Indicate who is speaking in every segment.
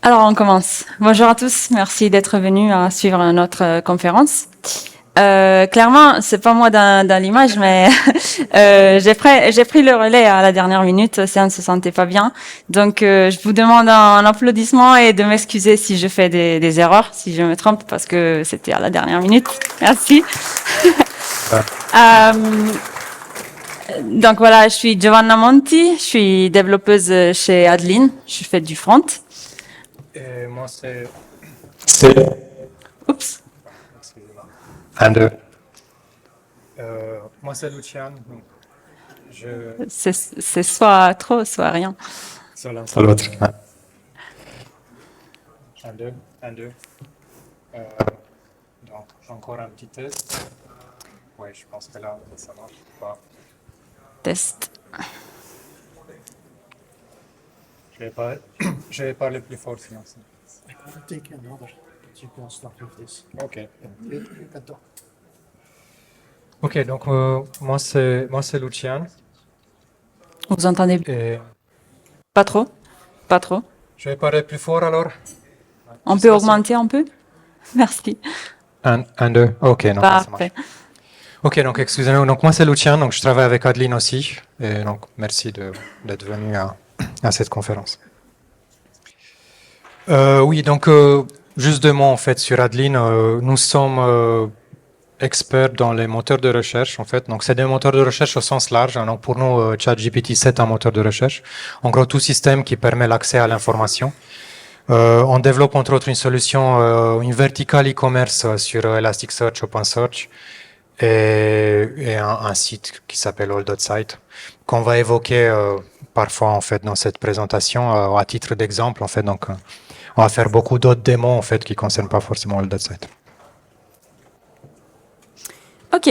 Speaker 1: Alors, on commence. Bonjour à tous. Merci d'être venus à suivre notre conférence. Clairement, c'est pas moi dans l'image, mais j'ai pris le relais à la dernière minute. Ça ne se sentait pas bien, donc je vous demande un applaudissement et de m'excuser si je fais des erreurs, si je me trompe, parce que c'était à la dernière minute. Merci. Donc voilà, je suis Giovanna Monti, je suis développeuse chez Adeline. Je fais du front.
Speaker 2: Et moi, c'est
Speaker 1: Oups.
Speaker 2: Andrew. Moi, c'est Lucian. Donc
Speaker 1: C'est soit trop, soit rien.
Speaker 2: sur l'un
Speaker 3: Sur l'autre. Ouais.
Speaker 2: Andrew. Donc, encore un petit test. Oui, je pense que là, ça marche pas.
Speaker 1: Test.
Speaker 2: Je vais parler plus fort sinon.
Speaker 4: Take another. You can start with this.
Speaker 2: Ok.
Speaker 4: You can talk.
Speaker 2: Ok, donc moi c'est Lucian.
Speaker 1: Vous entendez
Speaker 2: Et
Speaker 1: pas trop? Pas trop.
Speaker 2: je vais parler plus fort alors.
Speaker 1: On peut augmenter un peu? Merci.
Speaker 2: Un, deux. Ok, non, ça marche.
Speaker 1: Parfait.
Speaker 2: Ok, donc excusez-nous. Donc moi c'est Lucian, donc je travaille avec Adeline aussi. Et donc merci d'être venu à cette conférence. Oui, donc juste deux mots en fait sur Adeline. Nous sommes experts dans les moteurs de recherche en fait. Donc c'est des moteurs de recherche au sens large. Donc pour nous, ChatGPT c'est un moteur de recherche. En gros, tout système qui permet l'accès à l'information. On développe entre autres une solution, une verticale e-commerce sur Elasticsearch, OpenSearch et un site qui s'appelle All.site qu'on va évoquer parfois en fait dans cette présentation à titre d'exemple en fait. Donc on va faire beaucoup d'autres démos en fait qui concernent pas forcément All.site.
Speaker 1: Ok,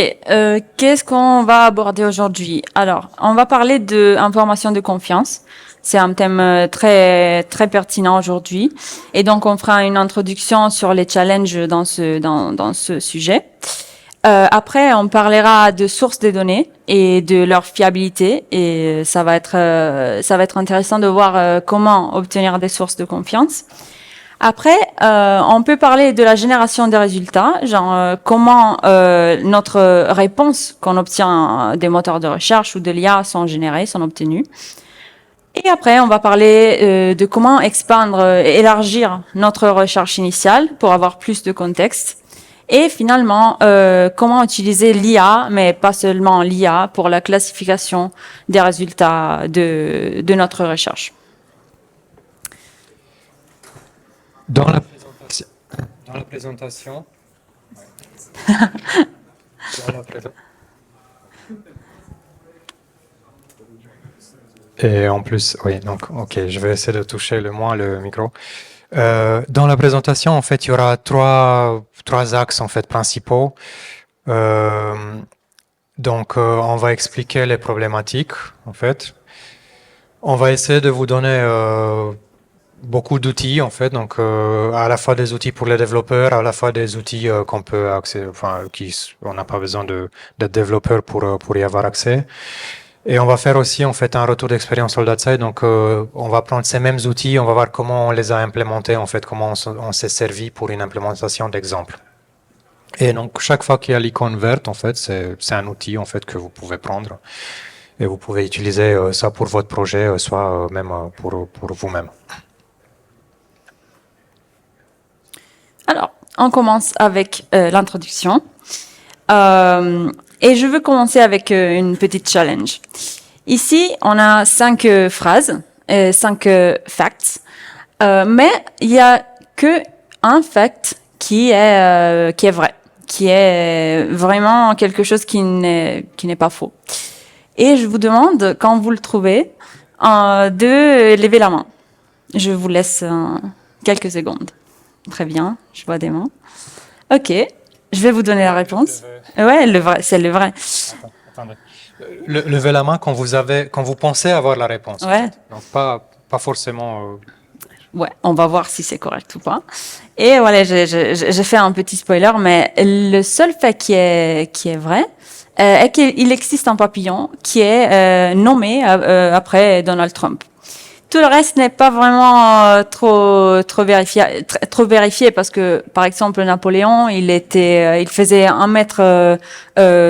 Speaker 1: qu'est-ce qu'on va aborder aujourd'hui? Alors, on va parler de information de confiance. C'est un thème très très pertinent aujourd'hui, et donc on fera une introduction sur les challenges dans ce sujet. Après, on parlera de sources des données et de leur fiabilité, et ça va être intéressant de voir comment obtenir des sources de confiance. Après, on peut parler de la génération des résultats, genre comment notre réponse qu'on obtient des moteurs de recherche ou de l'IA sont générées, sont obtenues. Et après, on va parler de comment élargir notre recherche initiale pour avoir plus de contexte. Et finalement, comment utiliser l'IA, mais pas seulement l'IA, pour la classification des résultats de notre recherche.
Speaker 2: Dans la présentation. Et en plus, oui, donc, ok, je vais essayer de toucher le moins le micro. Dans la présentation, en fait, il y aura trois axes en fait principaux. Donc, on va expliquer les problématiques, en fait. On va essayer de vous donner beaucoup d'outils, en fait. Donc, à la fois des outils pour les développeurs, à la fois des outils qu'on peut accéder, enfin, on n'a pas besoin d'être développeur pour y avoir accès. Et on va faire aussi, en fait, un retour d'expérience sur All.site. Donc, on va prendre ces mêmes outils, on va voir comment on les a implémentés, en fait, comment on s'est servi pour une implémentation d'exemple. Et donc, chaque fois qu'il y a l'icône verte, en fait, c'est un outil, en fait, que vous pouvez prendre. Et vous pouvez utiliser ça pour votre projet, soit même pour vous-même.
Speaker 1: Alors, on commence avec l'introduction. Et je veux commencer avec une petite challenge. Ici, on a 5 phrases, 5 facts, mais il y a que un fact qui est vrai, qui est vraiment quelque chose qui n'est pas faux. Et je vous demande, quand vous le trouvez, de lever la main. Je vous laisse quelques secondes. Très bien, je vois des mains. Ok, je vais vous donner la réponse. Ouais, c'est le vrai.
Speaker 2: Attendez. Levez la main quand vous pensez avoir la réponse.
Speaker 1: Ouais.
Speaker 2: Donc pas forcément.
Speaker 1: Ouais, on va voir si c'est correct ou pas. Et voilà, j'ai fait un petit spoiler, mais le seul fait qui est vrai est qu'il existe un papillon qui est nommé après Donald Trump. Tout le reste n'est pas vraiment trop vérifié parce que, par exemple, Napoléon, il faisait 1 m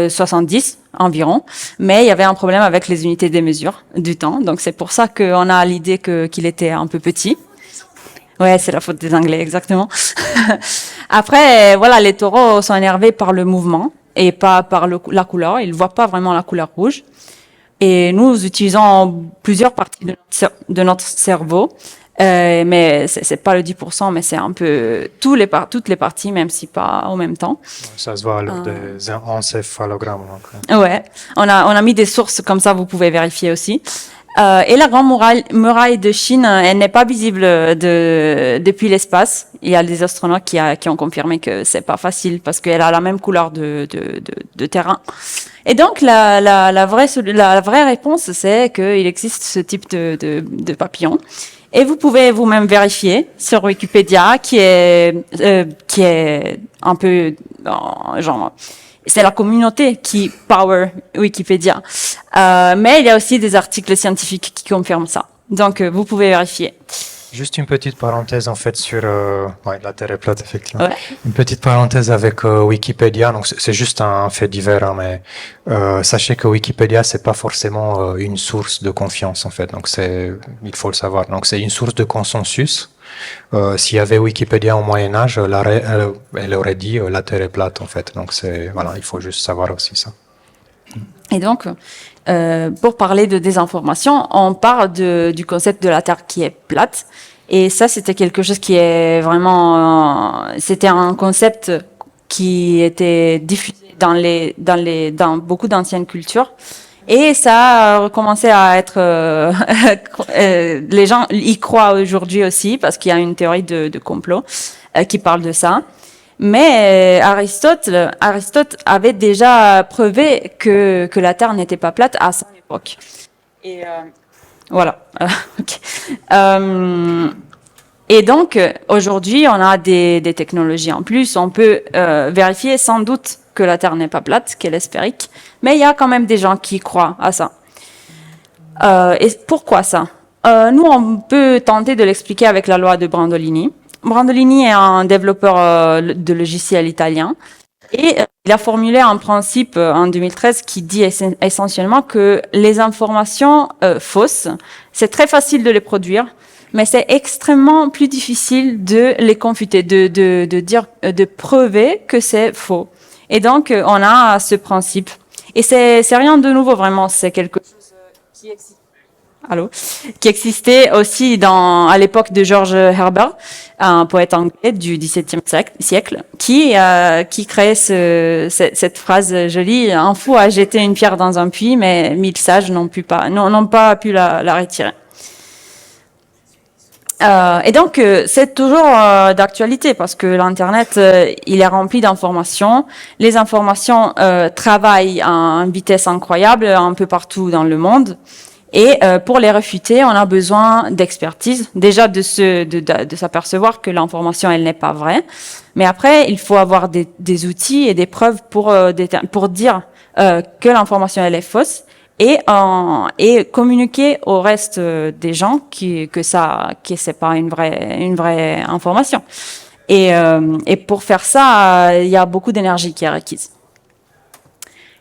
Speaker 1: 70 environ, mais il y avait un problème avec les unités des mesures du temps. Donc c'est pour ça qu'on a l'idée qu'il était un peu petit. Ouais, c'est la faute des Anglais, exactement. Après, voilà, les taureaux sont énervés par le mouvement et pas par la couleur. Ils voient pas vraiment la couleur rouge. Et nous utilisons plusieurs parties de notre cerveau, mais c'est pas le 10%, mais c'est un peu toutes les parties, même si pas en même temps.
Speaker 2: Ça se voit lors des encéphalogrammes. Donc.
Speaker 1: Ouais, on a mis des sources comme ça, vous pouvez vérifier aussi. Et la grande muraille de Chine, elle n'est pas visible depuis l'espace. Il y a des astronautes qui ont confirmé que c'est pas facile parce qu'elle a la même couleur de terrain. Et donc la vraie réponse, c'est qu'il existe ce type de papillon. Et vous pouvez vous-même vérifier sur Wikipédia, qui est un peu genre. C'est la communauté qui power Wikipédia. Mais il y a aussi des articles scientifiques qui confirment ça. Donc, vous pouvez vérifier.
Speaker 2: Juste une petite parenthèse en fait sur la Terre est plate effectivement.
Speaker 1: Ouais.
Speaker 2: Une petite parenthèse avec Wikipédia. Donc c'est juste un fait divers, hein, mais sachez que Wikipédia c'est pas forcément une source de confiance en fait. Donc il faut le savoir. Donc c'est une source de consensus. S'il y avait Wikipédia au Moyen Âge, elle aurait dit la Terre est plate en fait. Donc il faut juste savoir aussi ça.
Speaker 1: Et donc, pour parler de désinformation, on parle du concept de la Terre qui est plate. Et ça, c'était quelque chose qui est vraiment, c'était un concept qui était diffusé dans beaucoup d'anciennes cultures. Et ça a recommencé à être, les gens y croient aujourd'hui aussi parce qu'il y a une théorie de complot qui parle de ça. Mais Aristote avait déjà prouvé que la Terre n'était pas plate à son époque. Et voilà. Okay. Et donc aujourd'hui, on a des technologies en plus. On peut vérifier sans doute que la Terre n'est pas plate, qu'elle est sphérique. Mais il y a quand même des gens qui croient à ça. Et pourquoi ça? Nous, on peut tenter de l'expliquer avec la loi de Brandolini. Brandolini est un développeur de logiciels italien et il a formulé un principe en 2013 qui dit essentiellement que les informations fausses, c'est très facile de les produire, mais c'est extrêmement plus difficile de les confuter, de prouver que c'est faux. Et donc, on a ce principe. Et c'est rien de nouveau, vraiment. C'est quelque chose qui existe. Qui existait aussi à l'époque de George Herbert, un poète anglais du XVIIe siècle, qui créait cette phrase jolie: un fou a jeté une pierre dans un puits, mais 1000 sages n'ont pas pu la retirer. Et donc, c'est toujours d'actualité parce que l'Internet, il est rempli d'informations. Les informations travaillent à une vitesse incroyable un peu partout dans le monde. Et pour les réfuter, on a besoin d'expertise. Déjà de s'apercevoir que l'information, elle n'est pas vraie. Mais après, il faut avoir des outils et des preuves pour dire que l'information, elle est fausse. Et communiquer au reste des gens que c'est pas une vraie information. Et pour faire ça, il y a beaucoup d'énergie qui est requise.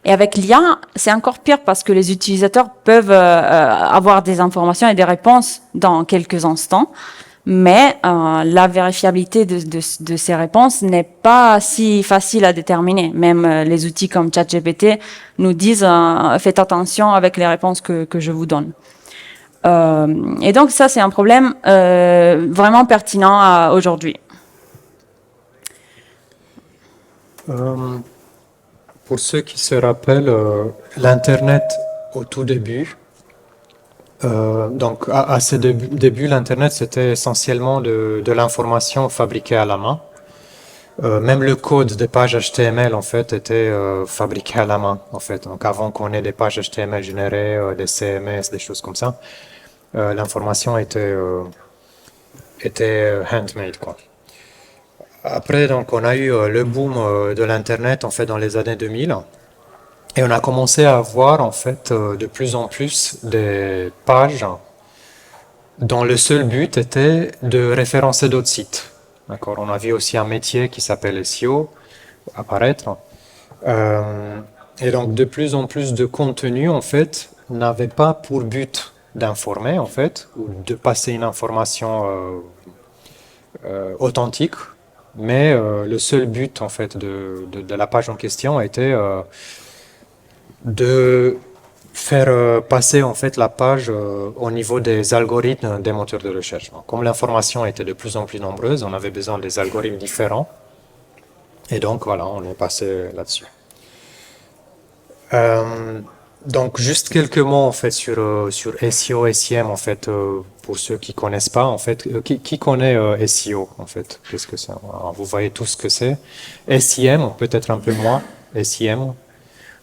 Speaker 1: Et avec l'IA, c'est encore pire parce que les utilisateurs peuvent avoir des informations et des réponses dans quelques instants, mais la vérifiabilité de ces réponses n'est pas si facile à déterminer. Même les outils comme ChatGPT nous disent faites attention avec les réponses que je vous donne. Et donc ça, c'est un problème vraiment pertinent aujourd'hui.
Speaker 2: Pour ceux qui se rappellent, l'Internet au tout début, donc à ce début, l'Internet c'était essentiellement de l'information fabriquée à la main. Même le code des pages HTML en fait était fabriqué à la main en fait. Donc avant qu'on ait des pages HTML générées, des CMS, des choses comme ça, l'information était handmade quoi. Après, donc, on a eu le boom de l'Internet, en fait, dans les années 2000. Et on a commencé à voir, en fait, de plus en plus des pages dont le seul but était de référencer d'autres sites. D'accord. On a vu aussi un métier qui s'appelle SEO apparaître. Et donc, de plus en plus de contenu, en fait, n'avait pas pour but d'informer, en fait, ou de passer une information authentique, mais le seul but, en fait, de la page en question était de faire passer, en fait, la page au niveau des algorithmes des moteurs de recherche. Donc, comme l'information était de plus en plus nombreuse, on avait besoin des algorithmes différents, et donc, voilà, on est passé là-dessus. Donc juste quelques mots en fait sur SEO, SEM en fait pour ceux qui connaissent pas en fait qui connaît SEO en fait qu'est-ce que c'est. Alors, vous voyez tout ce que c'est. SEM peut-être un peu moins. SEM.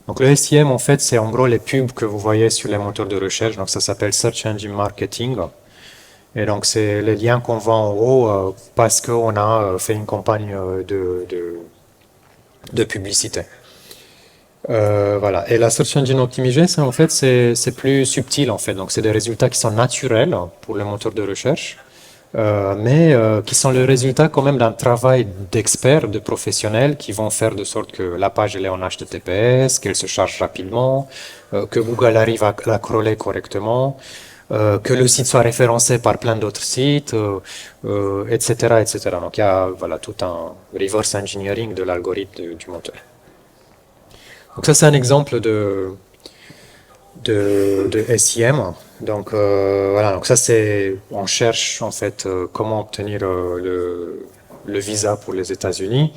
Speaker 2: Donc le SEM en fait c'est en gros les pubs que vous voyez sur les moteurs de recherche, donc ça s'appelle Search Engine Marketing, et donc c'est les liens qu'on voit en haut parce qu'on a fait une campagne de publicité. Voilà. Et la Search Engine Optimization, en fait, c'est plus subtil, en fait. Donc, c'est des résultats qui sont naturels pour le moteur de recherche, mais qui sont le résultat quand même d'un travail d'experts, de professionnels qui vont faire de sorte que la page elle est en HTTPS, qu'elle se charge rapidement, que Google arrive à la crawler correctement, que le site soit référencé par plein d'autres sites, etc., etc. Donc, il y a voilà, tout un reverse engineering de l'algorithme du moteur. Donc ça c'est un exemple de SEM. Donc voilà, donc ça c'est, on cherche en fait comment obtenir le visa pour les États-Unis.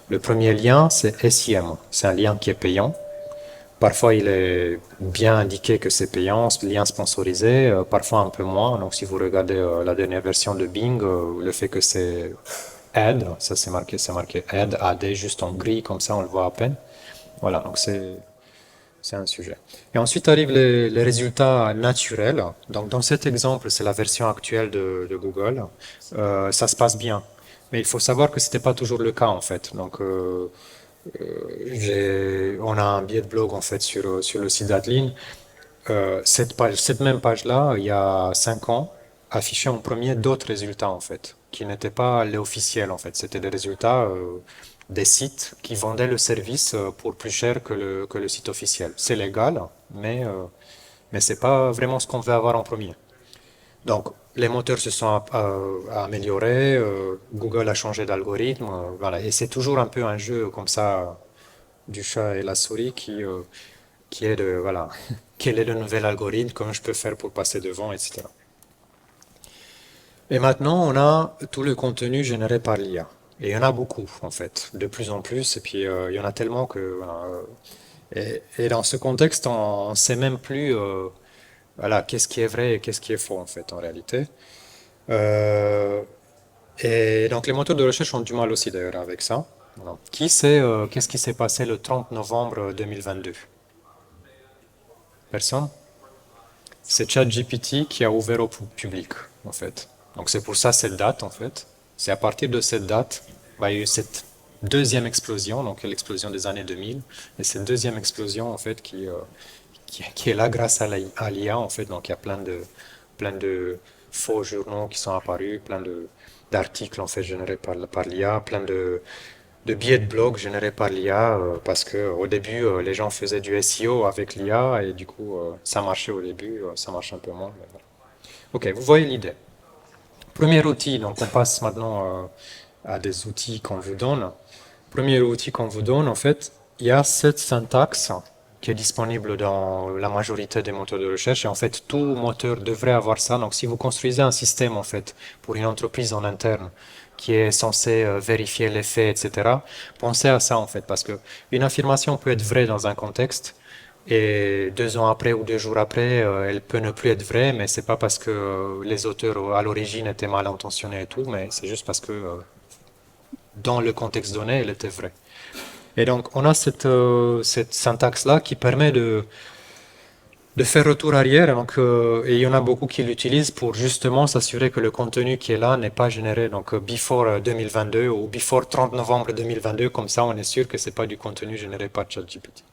Speaker 2: Le premier lien c'est SEM, c'est un lien qui est payant. Parfois il est bien indiqué que c'est payant, lien sponsorisé, parfois un peu moins. Donc si vous regardez la dernière version de Bing, le fait que c'est ad, ça c'est marqué ad, AD juste en gris comme ça on le voit à peine. Voilà, donc c'est un sujet. Et ensuite arrivent les résultats naturels. Donc dans cet exemple, c'est la version actuelle de Google. Ça se passe bien. Mais il faut savoir que ce n'était pas toujours le cas en fait. Donc on a un billet de blog en fait sur le site d'Adeline. Cette même page-là, il y a 5 ans, affichait en premier d'autres résultats en fait, qui n'étaient pas les officiels en fait. C'était des résultats des sites qui vendaient le service pour plus cher que le site officiel. C'est légal, mais c'est pas vraiment ce qu'on veut avoir en premier. Donc, les moteurs se sont améliorés, Google a changé d'algorithme, voilà. Et c'est toujours un peu un jeu comme ça du chat et la souris qui est de, voilà, quel est le nouvel algorithme, comment je peux faire pour passer devant, etc. Et maintenant, on a tout le contenu généré par l'IA. Et il y en a beaucoup, en fait, de plus en plus, et puis il y en a tellement que, voilà, et dans ce contexte, on ne sait même plus, voilà, qu'est-ce qui est vrai et qu'est-ce qui est faux, en fait, en réalité. Euh, et donc, les moteurs de recherche ont du mal aussi, d'ailleurs, avec ça. Voilà. Qui sait, qu'est-ce qui s'est passé le 30 novembre 2022? Personne? C'est ChatGPT qui a ouvert au public, en fait. Donc c'est pour ça cette date, en fait. C'est à partir de cette date, bah, il y a eu cette deuxième explosion, donc l'explosion des années 2000, et cette deuxième explosion, en fait, qui est là grâce à l'IA, en fait. Donc il y a plein de faux journaux qui sont apparus, plein d'articles, en fait, générés par l'IA, plein de billets de blog générés par l'IA parce que au début les gens faisaient du SEO avec l'IA et du coup ça marchait au début, ça marche un peu moins. Mais voilà. Ok, vous voyez l'idée. Premier outil, donc on passe maintenant à des outils qu'on vous donne. Premier outil qu'on vous donne, en fait, il y a cette syntaxe qui est disponible dans la majorité des moteurs de recherche et en fait tout moteur devrait avoir ça. Donc si vous construisez un système en fait pour une entreprise en interne qui est censé vérifier les faits, etc., pensez à ça en fait parce que une affirmation peut être vraie dans un contexte et 2 ans après ou 2 jours après, elle peut ne plus être vraie, mais c'est pas parce que les auteurs à l'origine étaient mal intentionnés et tout, mais c'est juste parce que dans le contexte donné, elle était vraie. Et donc, on a cette syntaxe-là qui permet de faire retour arrière. Donc, et il y en a beaucoup qui l'utilisent pour justement s'assurer que le contenu qui est là n'est pas généré. Donc, before 2022 ou before 30 novembre 2022, comme ça, on est sûr que c'est pas du contenu généré par ChatGPT.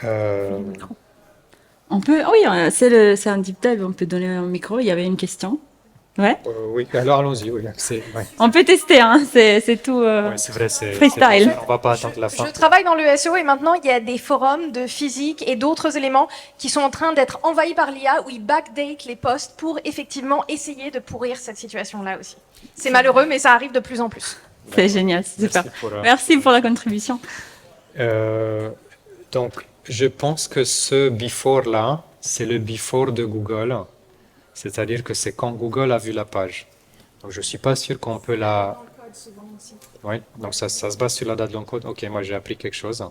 Speaker 2: Euh,
Speaker 1: On peut, oui, c'est un deep dive, on peut donner un micro, il y avait une question. Ouais.
Speaker 2: oui, alors allons-y. Oui, ouais.
Speaker 1: On peut tester, hein, c'est tout
Speaker 2: Ouais, c'est vrai,
Speaker 1: freestyle.
Speaker 2: on va pas attendre la fin.
Speaker 3: Je travaille dans le SEO et maintenant il y a des forums de physique et d'autres éléments qui sont en train d'être envahis par l'IA où ils backdate les posts pour effectivement essayer de pourrir cette situation-là aussi. C'est malheureux, mais ça arrive de plus en plus.
Speaker 1: C'est génial, c'est super.
Speaker 2: Pour,
Speaker 1: Merci pour la contribution.
Speaker 2: donc, je pense que ce before là, c'est le before de Google. C'est-à-dire que c'est quand Google a vu la page. Donc, je suis pas sûr qu'on peut la... Oui, donc ça se base sur la date de l'encode. Ok, moi j'ai appris quelque chose.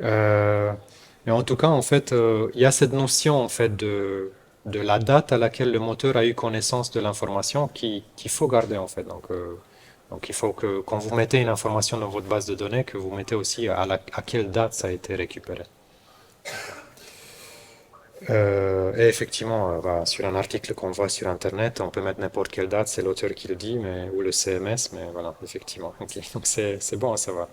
Speaker 2: Mais en tout cas, en fait, il y a cette notion en fait de la date à laquelle le moteur a eu connaissance de l'information qu'il faut garder en fait. Donc il faut que quand vous mettez une information dans votre base de données, que vous mettez aussi à quelle date ça a été récupéré. Et effectivement, sur un article qu'on voit sur Internet, on peut mettre n'importe quelle date, c'est l'auteur qui le dit, ou le CMS, mais voilà, effectivement. Okay. Donc c'est bon à savoir.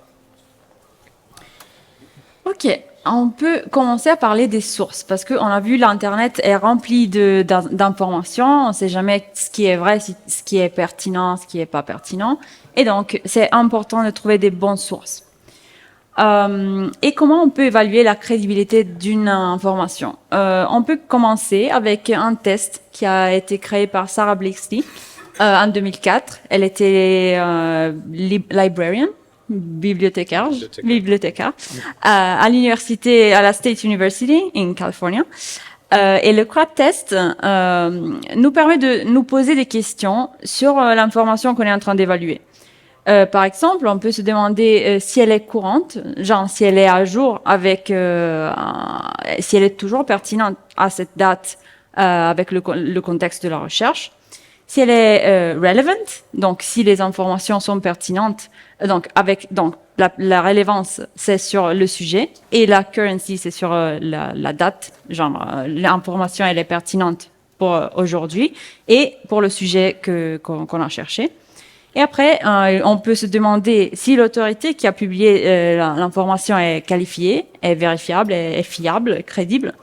Speaker 1: Ok, on peut commencer à parler des sources parce qu'on a vu l'Internet est rempli d'informations, on ne sait jamais ce qui est vrai, ce qui est pertinent, ce qui n'est pas pertinent. Et donc, c'est important de trouver des bonnes sources. Et comment on peut évaluer la crédibilité d'une information? On peut commencer avec un test qui a été créé par Sarah Blakeslee en 2004. Elle était librarian, bibliothécaire à l'université, à la State University in California. Et le CRAP test nous permet de nous poser des questions sur l'information qu'on est en train d'évaluer. Par exemple, on peut se demander si elle est courante, genre si elle est à jour avec, si elle est toujours pertinente à cette date avec le contexte de la recherche. Si elle est relevant, donc si les informations sont pertinentes, donc la relevance c'est sur le sujet et la currency c'est sur la date, genre l'information elle est pertinente pour aujourd'hui et pour le sujet qu'on a cherché. Et après, on peut se demander si l'autorité qui a publié l'information est qualifiée, est vérifiable, est fiable, crédible.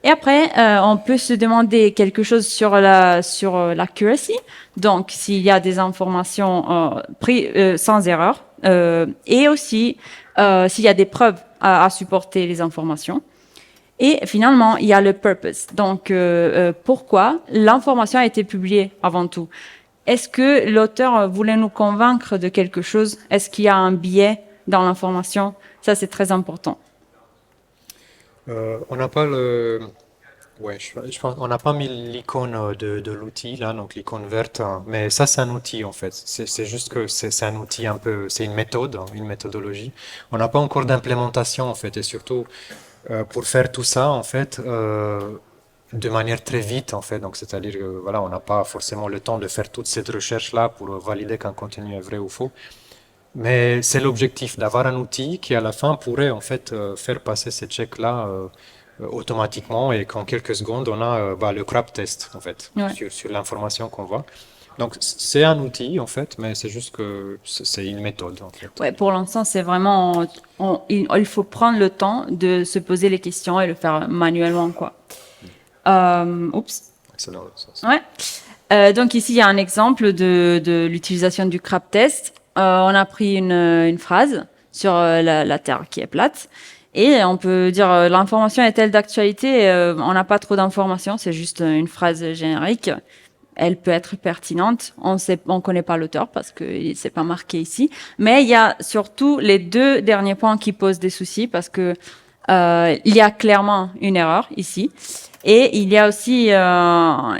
Speaker 1: Et après, on peut se demander quelque chose sur l'accuracy, donc s'il y a des informations prises sans erreur, et aussi s'il y a des preuves à supporter les informations. Et finalement, il y a le purpose, donc pourquoi l'information a été publiée avant tout. Est-ce que l'auteur voulait nous convaincre de quelque chose? Est-ce qu'il y a un biais dans l'information? Ça, c'est très important.
Speaker 2: On n'a pas je pense, on n'a pas mis l'icône de l'outil là, donc l'icône verte, hein, mais ça c'est un outil en fait. C'est juste que c'est un outil un peu, c'est une méthode, hein, une méthodologie. On n'a pas encore d'implémentation en fait, et surtout pour faire tout ça en fait. De manière très vite en fait, donc c'est-à-dire que voilà, on n'a pas forcément le temps de faire toute cette recherche-là pour valider qu'un contenu est vrai ou faux. Mais c'est l'objectif d'avoir un outil qui à la fin pourrait en fait faire passer ces checks-là automatiquement et qu'en quelques secondes on a le CRAP test en fait sur l'information qu'on voit. Donc c'est un outil en fait, mais c'est juste que c'est une méthode en fait.
Speaker 1: Ouais, pour l'instant c'est vraiment, il faut prendre le temps de se poser les questions et le faire manuellement quoi.
Speaker 2: C'est dans l'autre sens.
Speaker 1: Ouais. Donc ici il y a un exemple de l'utilisation du CRAP test. On a pris une phrase sur la Terre qui est plate et on peut dire l'information est-elle d'actualité? On n'a pas trop d'informations, c'est juste une phrase générique. Elle peut être pertinente. On connaît pas l'auteur parce que c'est pas marqué ici. Mais il y a surtout les deux derniers points qui posent des soucis parce que il y a clairement une erreur ici. Et il y a aussi un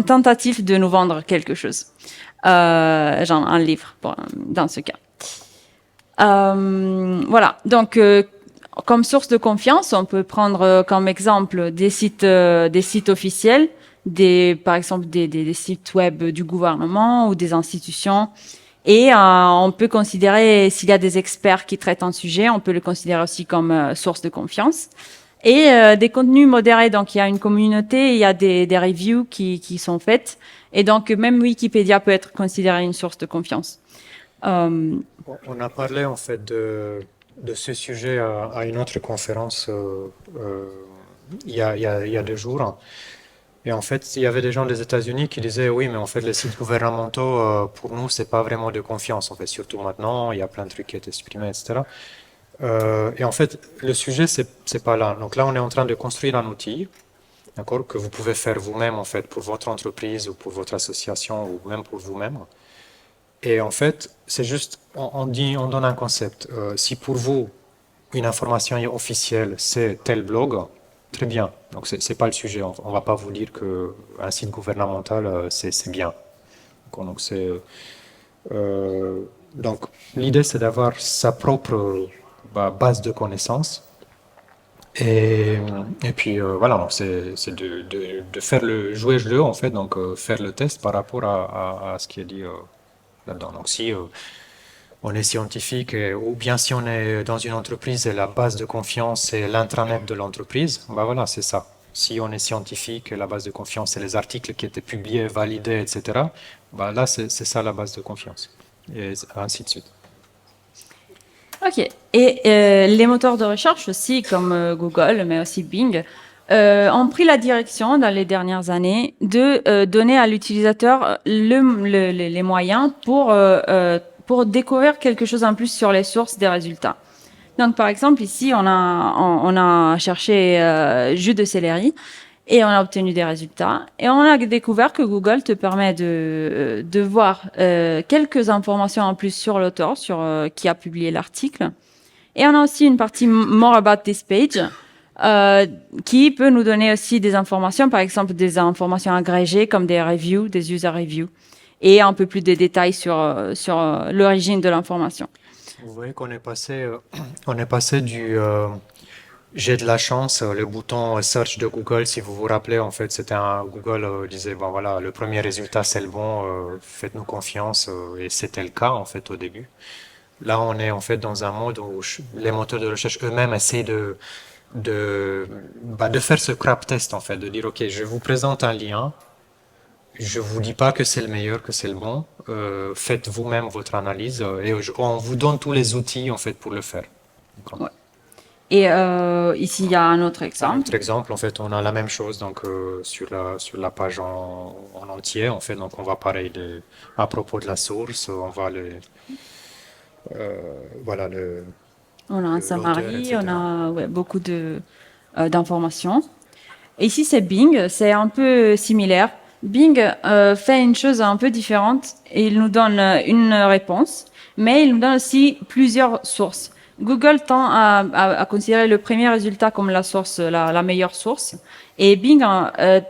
Speaker 1: tentative de nous vendre quelque chose, genre un livre dans ce cas. Voilà. Donc, comme source de confiance, on peut prendre comme exemple des sites officiels, par exemple des sites web du gouvernement ou des institutions. Et on peut considérer s'il y a des experts qui traitent un sujet, on peut le considérer aussi comme source de confiance. Et des contenus modérés, donc il y a une communauté, il y a des reviews qui sont faites, et donc même Wikipédia peut être considéré une source de confiance.
Speaker 2: On a parlé en fait de ce sujet à une autre conférence il y a 2 jours. Et en fait, il y avait des gens des États-Unis qui disaient oui, mais en fait, les sites gouvernementaux, pour nous, c'est pas vraiment de confiance. En fait, surtout maintenant, il y a plein de trucs qui ont été supprimés, etc. Et en fait, le sujet, c'est pas là. Donc là, on est en train de construire un outil, d'accord, que vous pouvez faire vous-même, en fait, pour votre entreprise ou pour votre association ou même pour vous-même. Et en fait, c'est juste, on donne un concept. Si pour vous, une information officielle, c'est tel blog, très bien. Donc, c'est pas le sujet. On va pas vous dire que un site gouvernemental, c'est bien. Donc, donc, l'idée, c'est d'avoir sa propre base de connaissances. Et, et puis voilà, donc c'est de faire jouer le jeu en fait, donc faire le test par rapport à ce qui est dit là-dedans. Donc si on est scientifique ou bien si on est dans une entreprise et la base de confiance c'est l'intranet de l'entreprise, bah voilà, c'est ça. Si on est scientifique et la base de confiance c'est les articles qui étaient publiés, validés, etc., bah là c'est ça la base de confiance. Et ainsi de suite.
Speaker 1: Ok. Et les moteurs de recherche aussi, comme Google, mais aussi Bing, ont pris la direction dans les dernières années de donner à l'utilisateur les moyens pour découvrir quelque chose en plus sur les sources des résultats. Donc, par exemple, ici, on a cherché jus de céleri et on a obtenu des résultats. Et on a découvert que Google te permet de voir quelques informations en plus sur l'auteur, sur qui a publié l'article. Et on a aussi une partie more about this page qui peut nous donner aussi des informations, par exemple des informations agrégées comme des reviews, des user reviews, et un peu plus de détails sur l'origine de l'information.
Speaker 2: Vous voyez qu'on est passé, on est passé du j'ai de la chance, le bouton search de Google, si vous vous rappelez, en fait, c'était un Google disait bon voilà, le premier résultat c'est le bon, faites-nous confiance, et c'était le cas en fait au début. Là, on est en fait dans un mode où les moteurs de recherche eux-mêmes essayent de faire ce crap test en fait, de dire ok, je vous présente un lien. Je vous dis pas que c'est le meilleur, que c'est le bon. Faites vous-même votre analyse et on vous donne tous les outils en fait pour le faire.
Speaker 1: Ouais. Et ici, il y a un autre
Speaker 2: Un
Speaker 1: exemple.
Speaker 2: autre exemple, en fait, on a la même chose donc sur la page en entier. En fait, donc on va pareil à propos de la source, on va voilà
Speaker 1: On a un
Speaker 2: l'auteur,
Speaker 1: summary,
Speaker 2: etc.
Speaker 1: on a beaucoup d'informations. Et ici, c'est Bing, c'est un peu similaire. Bing fait une chose un peu différente et il nous donne une réponse, mais il nous donne aussi plusieurs sources. Google tend à considérer le premier résultat comme la source, la meilleure source, et Bing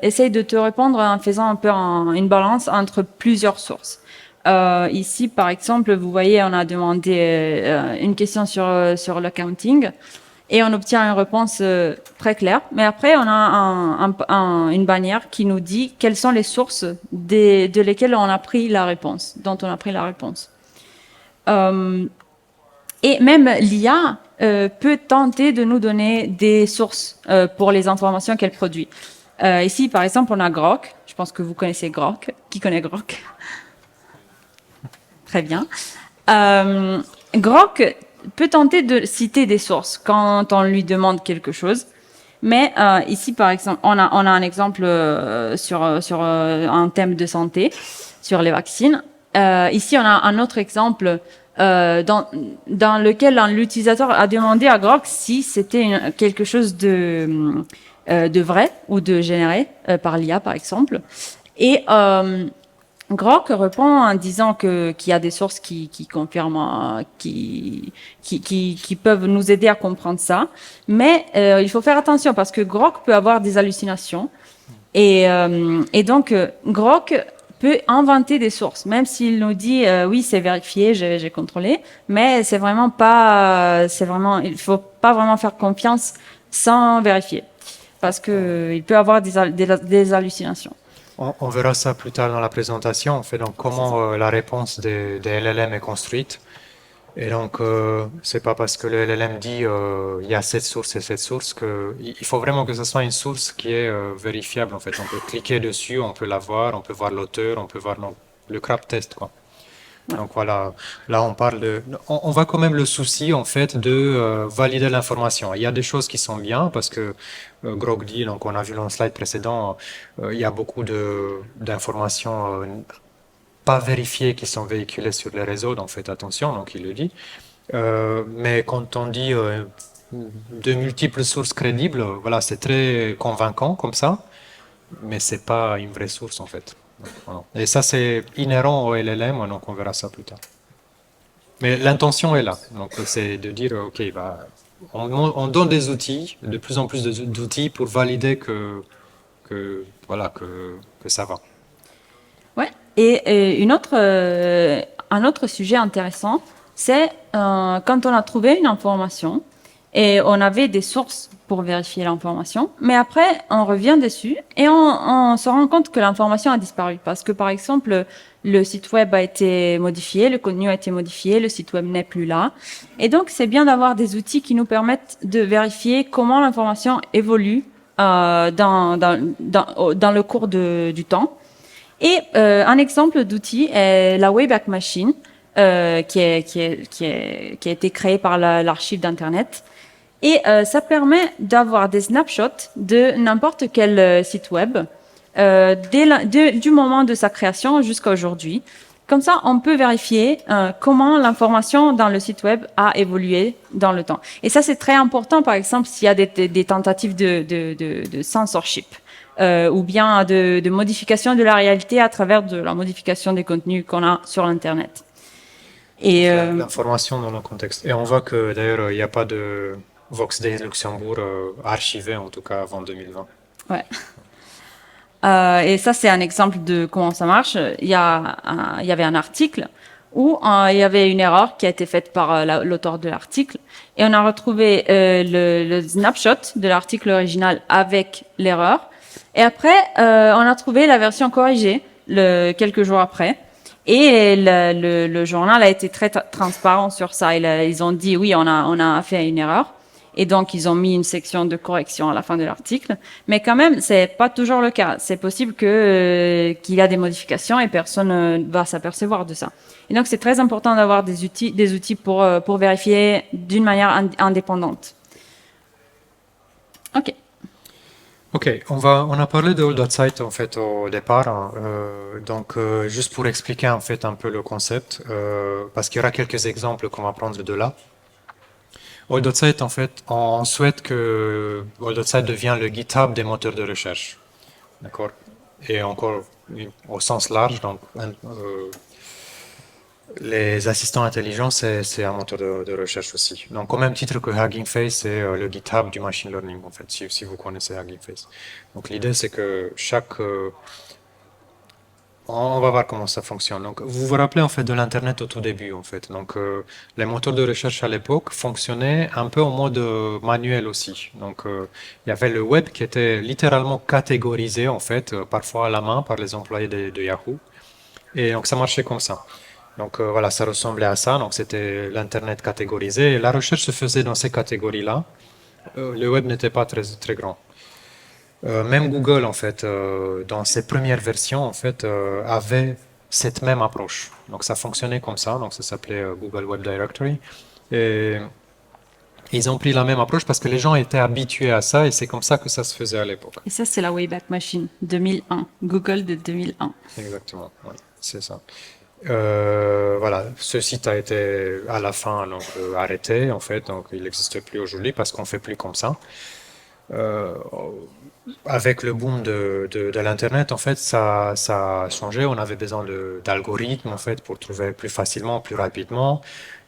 Speaker 1: essaye de te répondre en faisant un peu une balance entre plusieurs sources. Ici, par exemple, vous voyez, on a demandé une question sur l'accounting et on obtient une réponse très claire. Mais après, on a une bannière qui nous dit quelles sont les sources de lesquelles on a pris la réponse, dont on a pris la réponse. Et même l'IA peut tenter de nous donner des sources pour les informations qu'elle produit. Ici, par exemple, on a Grok. Je pense que vous connaissez Grok. Qui connaît Grok? Très bien. Grok peut tenter de citer des sources quand on lui demande quelque chose. Mais ici, par exemple, on a un exemple sur un thème de santé, sur les vaccins. Ici, on a un autre exemple dans lequel l'utilisateur a demandé à Grok si c'était quelque chose de vrai ou de généré par l'IA, par exemple. Et Grok répond en disant qu'il y a des sources qui confirment, qui peuvent nous aider à comprendre ça. Mais il faut faire attention parce que Grok peut avoir des hallucinations. Et donc, Grok peut inventer des sources, même s'il nous dit oui, c'est vérifié, j'ai contrôlé. Mais c'est vraiment pas, il faut pas vraiment faire confiance sans vérifier. Parce que il peut avoir des hallucinations.
Speaker 2: On verra ça plus tard dans la présentation, en fait, donc comment la réponse des LLM est construite. Et donc, c'est pas parce que le LLM dit il y a cette source et cette source que il faut vraiment que ce soit une source qui est vérifiable. En fait, on peut cliquer dessus, on peut la voir, on peut voir l'auteur, on peut voir le crap test, quoi. Donc voilà, là on parle on voit quand même le souci en fait de valider l'information. Il y a des choses qui sont bien parce que Grok dit, donc on a vu dans le slide précédent, il y a beaucoup d'informations pas vérifiées qui sont véhiculées sur les réseaux, donc faites attention, donc il le dit. Mais quand on dit de multiples sources crédibles, voilà, c'est très convaincant comme ça, mais c'est pas une vraie source en fait. Donc, voilà. Et ça, c'est inhérent au LLM, donc on verra ça plus tard. Mais l'intention est là. Donc, c'est de dire, OK, bah, on donne des outils, de plus en plus d'outils pour valider voilà, que ça va.
Speaker 1: Ouais. Et un autre sujet intéressant, c'est quand on a trouvé une information et on avait des sources pour vérifier l'information, mais après on revient dessus et on se rend compte que l'information a disparu parce que par exemple le site web a été modifié, le contenu a été modifié, le site web n'est plus là. Et donc c'est bien d'avoir des outils qui nous permettent de vérifier comment l'information évolue dans le cours du temps. Et un exemple d'outil est la Wayback Machine, qui a été créée par l'archive d'Internet. Et ça permet d'avoir des snapshots de n'importe quel site web du moment de sa création jusqu'à aujourd'hui. Comme ça, on peut vérifier comment l'information dans le site web a évolué dans le temps. Et ça, c'est très important, par exemple, s'il y a des tentatives de censorship. Ou bien de modification de la réalité à travers de la modification des contenus qu'on a sur Internet. Et
Speaker 2: l'information dans le contexte. Et on voit que d'ailleurs, il n'y a pas de Vox Day Luxembourg archivé, en tout cas avant 2020.
Speaker 1: Ouais. Et ça, c'est un exemple de comment ça marche. Il y avait un article où il y avait une erreur qui a été faite par l'auteur de l'article. Et on a retrouvé le snapshot de l'article original avec l'erreur. Et après, on a trouvé la version corrigée quelques jours après. Et le journal a été très transparent sur ça. Ils ont dit oui, on a fait une erreur. Et donc, ils ont mis une section de correction à la fin de l'article. Mais quand même, c'est pas toujours le cas. C'est possible qu'il y a des modifications et personne ne va s'apercevoir de ça. Et donc, c'est très important d'avoir des outils pour vérifier d'une manière indépendante. OK.
Speaker 2: Ok, on a parlé de All.Site en fait au départ, hein, donc juste pour expliquer en fait un peu le concept, parce qu'il y aura quelques exemples qu'on va prendre de là. All.Site en fait, on souhaite que All.Site devienne le GitHub des moteurs de recherche, d'accord? Et encore au sens large, donc les assistants intelligents, c'est un moteur de recherche aussi. Donc, au même titre que Hugging Face, c'est le GitHub du machine learning, en fait, si vous connaissez Hugging Face. Donc, l'idée, c'est que on va voir comment ça fonctionne. Donc, vous vous rappelez, en fait, de l'Internet au tout début, en fait. Donc, les moteurs de recherche à l'époque fonctionnaient un peu en mode manuel aussi. Donc, il y avait le web qui était littéralement catégorisé, en fait, parfois à la main par les employés de Yahoo. Et donc, ça marchait comme ça. Donc voilà, ça ressemblait à ça. Donc c'était l'Internet catégorisé. Et la recherche se faisait dans ces catégories-là. Le web n'était pas très, très grand. Même Google, en fait, dans ses premières versions, en fait, avait cette même approche. Donc ça fonctionnait comme ça. Donc ça s'appelait Google Web Directory. Et ils ont pris la même approche parce que les gens étaient habitués à ça et c'est comme ça que ça se faisait à l'époque.
Speaker 1: Et ça, c'est la Wayback Machine 2001. Google de 2001.
Speaker 2: Exactement, ouais, c'est ça. Voilà, ce site a été à la fin donc, arrêté en fait, donc il n'existe plus aujourd'hui parce qu'on fait plus comme ça. Avec le boom de l'internet, en fait, ça a changé. On avait besoin d'algorithmes en fait pour trouver plus facilement, plus rapidement.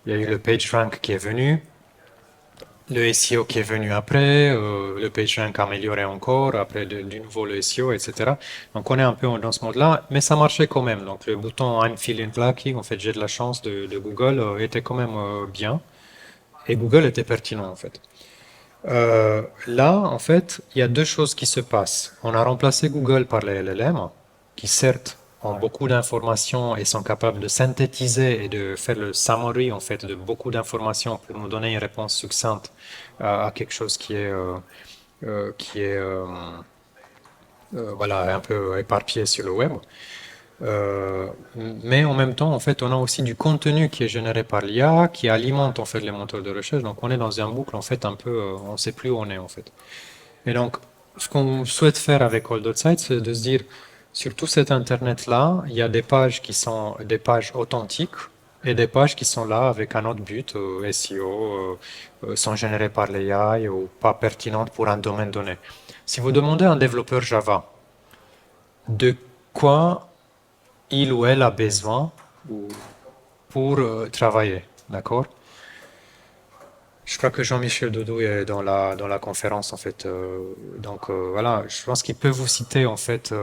Speaker 2: Il y a eu le PageRank qui est venu. Le SEO qui est venu après, le PageRank amélioré encore, après du nouveau le SEO, etc. Donc on est un peu dans ce mode-là, mais ça marchait quand même. Donc le bouton I'm feeling lucky, en fait j'ai de la chance de Google, était quand même bien. Et Google était pertinent en fait. Là, en fait, il y a deux choses qui se passent. On a remplacé Google par les LLM, qui certes ont beaucoup d'informations et sont capables de synthétiser et de faire le summary en fait de beaucoup d'informations pour nous donner une réponse succincte à quelque chose qui est voilà un peu éparpillé sur le web. Mais en même temps, en fait, on a aussi du contenu qui est généré par l'IA, qui alimente en fait les moteurs de recherche. Donc, on est dans un boucle en fait un peu, on ne sait plus où on est en fait. Et donc, ce qu'on souhaite faire avec All.Site, c'est de se dire, sur tout cet Internet-là, il y a des pages qui sont des pages authentiques et des pages qui sont là avec un autre but, SEO, sont générées par l'AI ou pas pertinentes pour un domaine donné. Si vous demandez à un développeur Java de quoi il ou elle a besoin pour travailler, d'accord? Je crois que Jean-Michel Doudou est dans la conférence en fait. Voilà, je pense qu'il peut vous citer en fait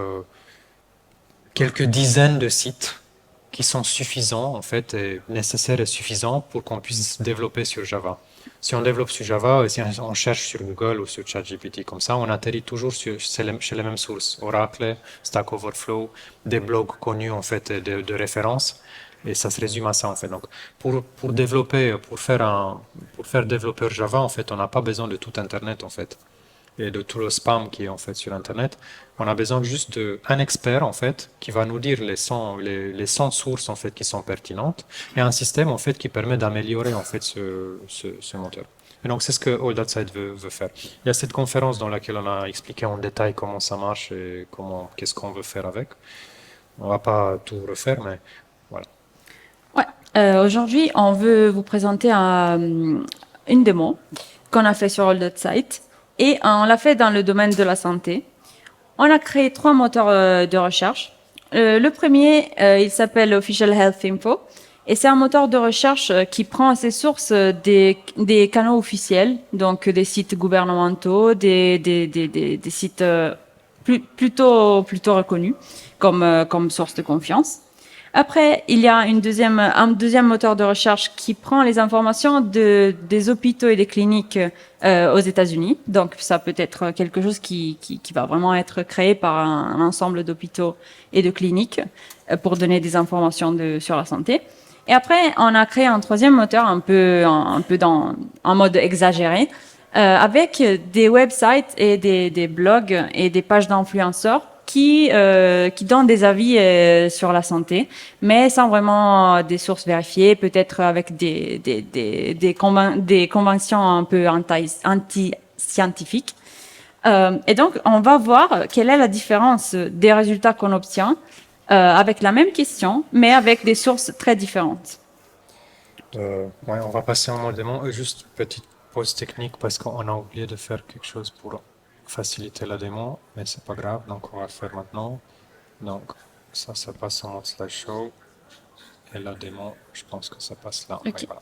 Speaker 2: quelques dizaines de sites qui sont suffisants en fait, et nécessaires et suffisants pour qu'on puisse développer sur Java. Si on développe sur Java, et si on cherche sur Google ou sur ChatGPT comme ça, on atterrit toujours chez les mêmes sources. Oracle, Stack Overflow, des blogs connus en fait de référence. Et ça se résume à ça en fait. Donc pour développer, pour faire développeur Java, en fait, on n'a pas besoin de tout Internet en fait et de tout le spam qui est en fait sur Internet. On a besoin juste d'un expert en fait qui va nous dire les 100 sources en fait qui sont pertinentes et un système en fait qui permet d'améliorer en fait ce moteur. Et donc c'est ce que All.Site veut faire. Il y a cette conférence dans laquelle on a expliqué en détail comment ça marche et qu'est-ce qu'on veut faire avec. On va pas tout refaire, mais voilà.
Speaker 1: Ouais. Aujourd'hui, on veut vous présenter une démo qu'on a fait sur All.Site et on l'a fait dans le domaine de la santé. On a créé 3 moteurs de recherche. Le premier, il s'appelle Official Health Info et c'est un moteur de recherche qui prend ses sources des canaux officiels, donc des sites gouvernementaux, des sites plutôt reconnus comme source de confiance. Après, il y a un deuxième moteur de recherche qui prend les informations des hôpitaux et des cliniques aux États-Unis. Donc, ça peut être quelque chose qui va vraiment être créé par un ensemble d'hôpitaux et de cliniques pour donner des informations sur la santé. Et après, on a créé un troisième moteur un peu en mode exagéré avec des websites et des blogs et des pages d'influenceurs qui donnent des avis sur la santé, mais sans vraiment des sources vérifiées, peut-être avec des conventions un peu anti-scientifiques. Et donc, on va voir quelle est la différence des résultats qu'on obtient avec la même question, mais avec des sources très différentes.
Speaker 2: Ouais, on va passer en mode démon. Juste petite pause technique parce qu'on a oublié de faire quelque chose pour faciliter la démo, mais c'est pas grave, donc on va le faire maintenant. Donc ça passe en mode slideshow et la démo, je pense que ça passe là.
Speaker 1: Okay.
Speaker 2: Ouais, voilà.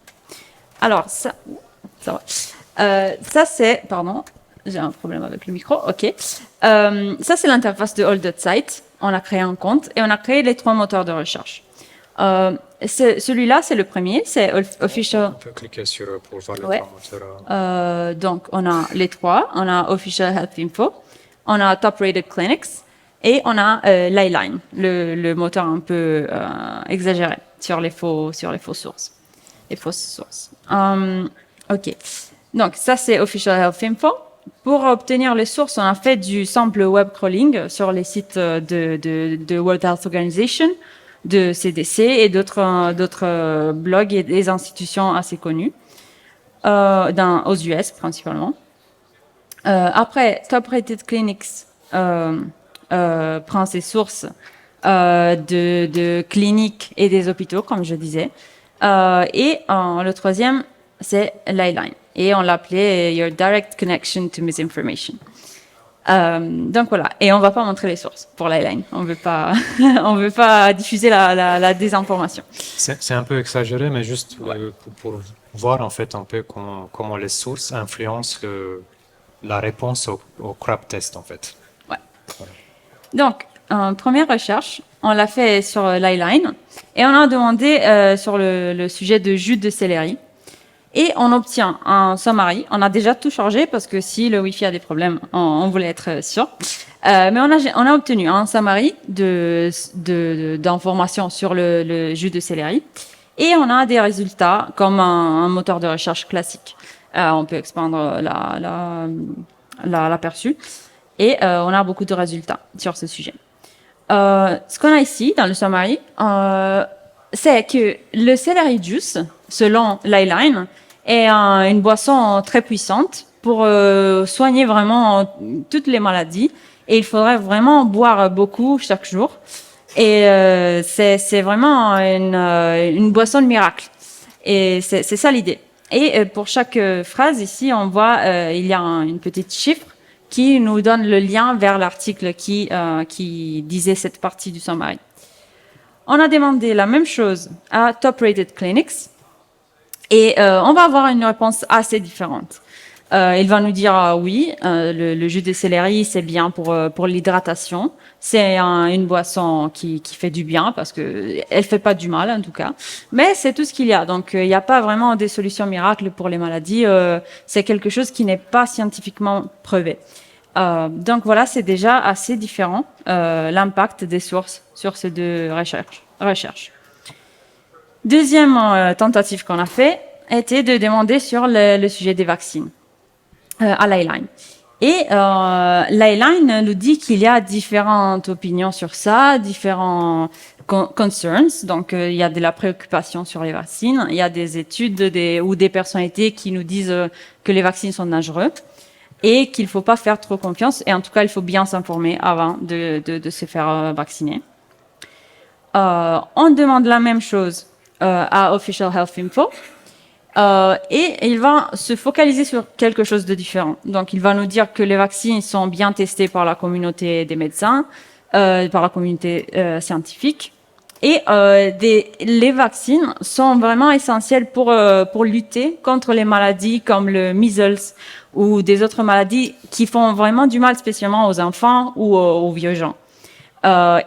Speaker 1: Alors ça va. Ça c'est, pardon, j'ai un problème avec le micro. Ok. Ça c'est l'interface de All.Site. On a créé un compte et on a créé les 3 moteurs de recherche. Celui-là, c'est le premier, c'est Official.
Speaker 2: On peut cliquer sur pour voir les 3 moteurs.
Speaker 1: Donc, on a les 3. On a Official Health Info, on a Top Rated Clinics et on a Leyline, le moteur un peu exagéré sur les fausses sources. Ok. Donc, ça, c'est Official Health Info. Pour obtenir les sources, on a fait du sample web crawling sur les sites de World Health Organization, de CDC et d'autres blogs et des institutions assez connues, aux US principalement. Après, Top Rated Clinics prend ses sources de cliniques et des hôpitaux, comme je disais. Et le troisième, c'est Leyline. Et on l'appelait Your Direct Connection to Misinformation. Donc voilà, et on va pas montrer les sources pour Leyline. On veut pas diffuser la désinformation.
Speaker 2: C'est un peu exagéré, mais juste pour voir en fait un peu comment les sources influencent la réponse au crap test en fait.
Speaker 1: Ouais. Voilà. Donc, en première recherche, on l'a fait sur Leyline et on a demandé sur le sujet de jus de céleri. Et on obtient un summary. On a déjà tout chargé parce que si le Wi-Fi a des problèmes, on voulait être sûr. Mais on a obtenu un summary d'informations sur le jus de céleri. Et on a des résultats comme un moteur de recherche classique. On peut expandre l'aperçu. Et on a beaucoup de résultats sur ce sujet. Ce qu'on a ici dans le summary, c'est que le celery juice, selon l'Eyeline, est une boisson très puissante pour soigner vraiment toutes les maladies. Et il faudrait vraiment boire beaucoup chaque jour. Et c'est vraiment une boisson de miracle. Et c'est ça l'idée. Et pour chaque phrase ici, on voit il y a une petite chiffre qui nous donne le lien vers l'article qui disait cette partie du summary. On a demandé la même chose à Top Rated Clinics et on va avoir une réponse assez différente. Il va nous dire oui, le jus de céleri c'est bien pour l'hydratation. C'est une boisson qui fait du bien parce que elle fait pas du mal en tout cas. Mais c'est tout ce qu'il y a. Donc il n'y a pas vraiment des solutions miracles pour les maladies. C'est quelque chose qui n'est pas scientifiquement prouvé. Donc voilà, c'est déjà assez différent l'impact des sources sur ces deux recherches. Deuxième tentative qu'on a fait était de demander sur le sujet des vaccins à l'Eyeline. Et l'Eyeline nous dit qu'il y a différentes opinions sur ça, différents concerns. Donc il y a de la préoccupation sur les vaccins, il y a des études ou des personnalités qui nous disent que les vaccins sont dangereux et qu'il faut pas faire trop confiance. Et en tout cas, il faut bien s'informer avant de se faire vacciner. On demande la même chose à Official Health Info. Et il va se focaliser sur quelque chose de différent. Donc, il va nous dire que les vaccins sont bien testés par la communauté des médecins, par la communauté scientifique. Et les vaccins sont vraiment essentiels pour lutter contre les maladies comme le measles ou des autres maladies qui font vraiment du mal, spécialement aux enfants ou aux vieux gens.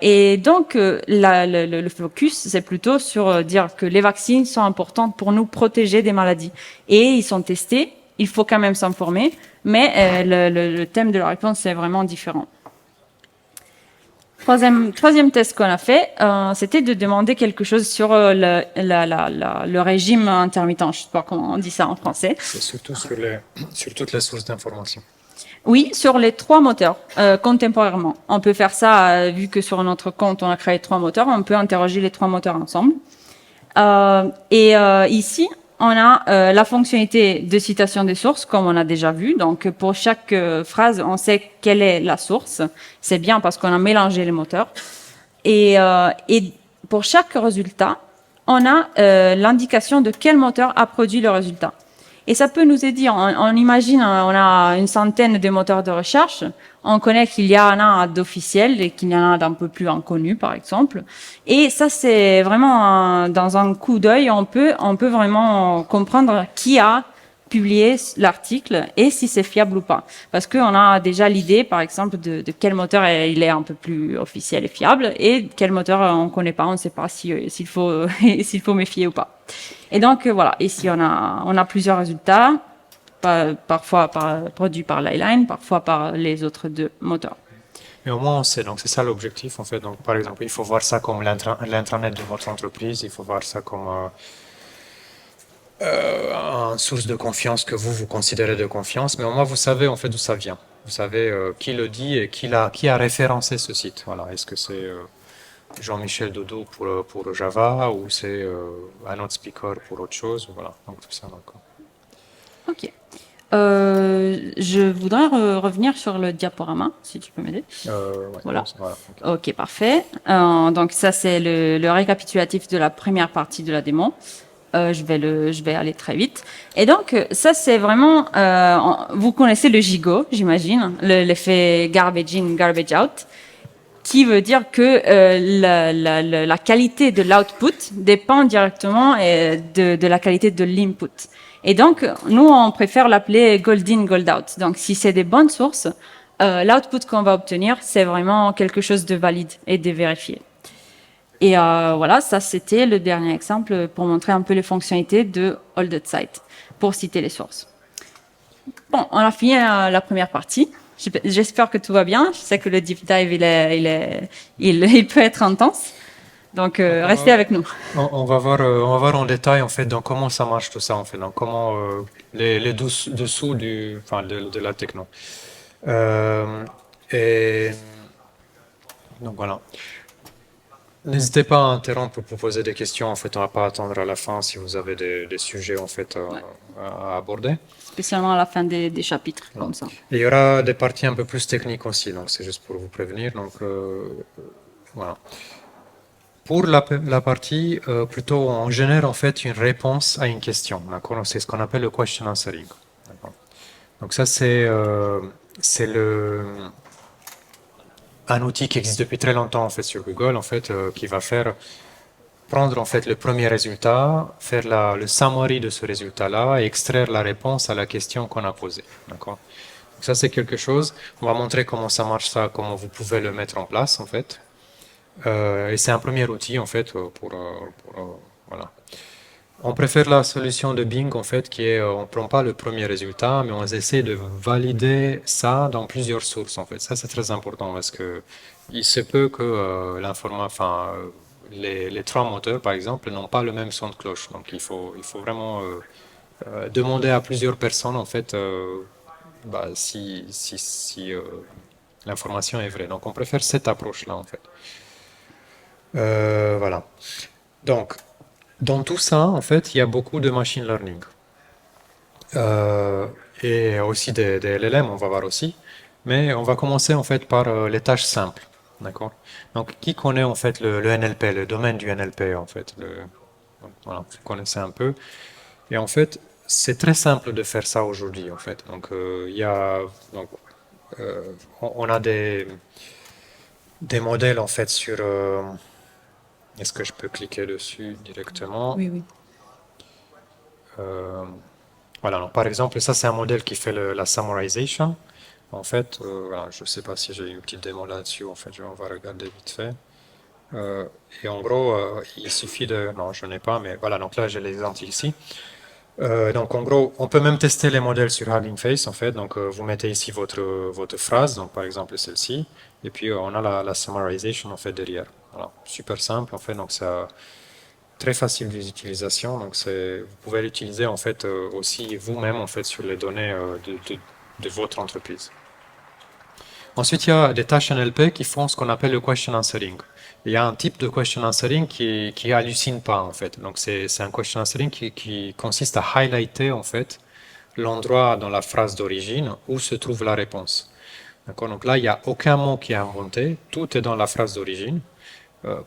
Speaker 1: Et donc, le focus, c'est plutôt sur dire que les vaccins sont importants pour nous protéger des maladies. Et ils sont testés, il faut quand même s'informer, mais le thème de la réponse, c'est vraiment différent. Troisième test qu'on a fait, c'était de demander quelque chose sur le régime intermittent. Je ne sais pas comment on dit ça en français.
Speaker 2: C'est surtout sur toutes les sources d'informations.
Speaker 1: Oui, sur les 3 moteurs, contemporairement. On peut faire ça, vu que sur notre compte, on a créé 3 moteurs, on peut interroger les 3 moteurs ensemble. Ici, on a la fonctionnalité de citation des sources, comme on a déjà vu. Donc, pour chaque phrase, on sait quelle est la source. C'est bien parce qu'on a mélangé les moteurs. Et pour chaque résultat, on a l'indication de quel moteur a produit le résultat. Et ça peut nous aider. On imagine, on a une centaine de moteurs de recherche. On connaît qu'il y en a d'officiels et qu'il y en a d'un peu plus inconnus, par exemple. Et ça, c'est vraiment dans un coup d'œil, on peut vraiment comprendre qui a publié l'article et si c'est fiable ou pas. Parce qu'on a déjà l'idée, par exemple, de quel moteur il est un peu plus officiel et fiable et quel moteur on connaît pas, on ne sait pas s'il faut s'il faut méfier ou pas. Et donc voilà, ici on a plusieurs résultats, parfois produits par l'Eyeline, parfois par les autres 2 moteurs.
Speaker 2: Mais au moins on sait, donc c'est ça l'objectif en fait. Donc par exemple, il faut voir ça comme l'intranet de votre entreprise, il faut voir ça comme une source de confiance que vous considérez de confiance, mais au moins vous savez en fait d'où ça vient. Vous savez qui le dit et qui a référencé ce site. Voilà, est-ce que c'est Jean-Michel Dodo pour Java ou c'est un autre speaker pour autre chose, voilà, donc tout ça d'accord.
Speaker 1: Ok. Je voudrais revenir sur le diaporama, si tu peux m'aider.
Speaker 2: Ouais,
Speaker 1: Voilà.
Speaker 2: Okay.
Speaker 1: Ok, parfait. Donc ça, c'est le récapitulatif de la première partie de la démo. Je vais aller très vite. Et donc, ça, c'est vraiment... vous connaissez le GIGO, j'imagine, l'effet garbage in, garbage out, qui veut dire que la qualité de l'output dépend directement de la qualité de l'input. Et donc, nous, on préfère l'appeler gold in, gold out. Donc, si c'est des bonnes sources, l'output qu'on va obtenir, c'est vraiment quelque chose de valide et de vérifié. Et voilà, ça, c'était le dernier exemple pour montrer un peu les fonctionnalités de Hold It Site, pour citer les sources. Bon, on a fini la première partie. J'espère que tout va bien. Je sais que le deep dive, il peut être intense. Donc, restez avec nous.
Speaker 2: On va voir en détail en fait donc comment ça marche tout ça en fait, donc comment les dessous de la techno. Et Donc voilà. N'hésitez pas à interrompre pour poser des questions. En fait, on va pas attendre à la fin si vous avez des sujets en fait à aborder.
Speaker 1: Spécialement à la fin des chapitres, comme ça.
Speaker 2: Et il y aura des parties un peu plus techniques aussi. Donc c'est juste pour vous prévenir. Donc voilà. Pour la partie, plutôt, on génère en fait une réponse à une question. D'accord? C'est ce qu'on appelle le question answering. D'accord? Donc ça, c'est un outil qui existe depuis très longtemps en fait sur Google, en fait, qui va prendre en fait le premier résultat, faire le summary de ce résultat-là et extraire la réponse à la question qu'on a posée. D'accord? Donc ça, c'est quelque chose. On va montrer comment ça marche, ça, comment vous pouvez le mettre en place en fait. Et c'est un premier outil en fait voilà. On préfère la solution de Bing en fait qui est on prend pas le premier résultat mais on essaie de valider ça dans plusieurs sources en fait. Ça c'est très important parce que il se peut que les trois moteurs par exemple n'ont pas le même son de cloche. Donc il faut vraiment demander à plusieurs personnes en fait si l'information est vraie. Donc on préfère cette approche là en fait. Voilà. Donc, dans tout ça, en fait, il y a beaucoup de machine learning. Et aussi des LLM, on va voir aussi. Mais on va commencer en fait par les tâches simples. D'accord? Donc, qui connaît en fait le NLP, le domaine du NLP en fait donc, voilà, vous connaissez un peu. Et en fait, c'est très simple de faire ça aujourd'hui en fait. Donc, on a des modèles en fait sur est-ce que je peux cliquer dessus directement?
Speaker 1: Oui, oui.
Speaker 2: Voilà, donc par exemple, ça c'est un modèle qui fait la summarization. En fait, voilà, je ne sais pas si j'ai une petite démo là-dessus, en fait, on va regarder vite fait. Et en gros, il suffit de... Non, je n'ai pas, mais voilà, donc là j'ai l'exemple ici. Donc en gros, on peut même tester les modèles sur Hugging Face, en fait. Donc vous mettez ici votre phrase, donc par exemple celle-ci, et puis on a la summarization en fait derrière. Voilà, super simple en fait, donc ça très facile d'utilisation. Donc vous pouvez l'utiliser en fait aussi vous-même en fait sur les données de votre entreprise. Ensuite, il y a des tâches NLP qui font ce qu'on appelle le question answering. Il y a un type de question answering qui hallucine pas en fait. Donc c'est un question answering qui consiste à highlighter en fait l'endroit dans la phrase d'origine où se trouve la réponse. D'accord? Donc là, il n'y a aucun mot qui est inventé, tout est dans la phrase d'origine.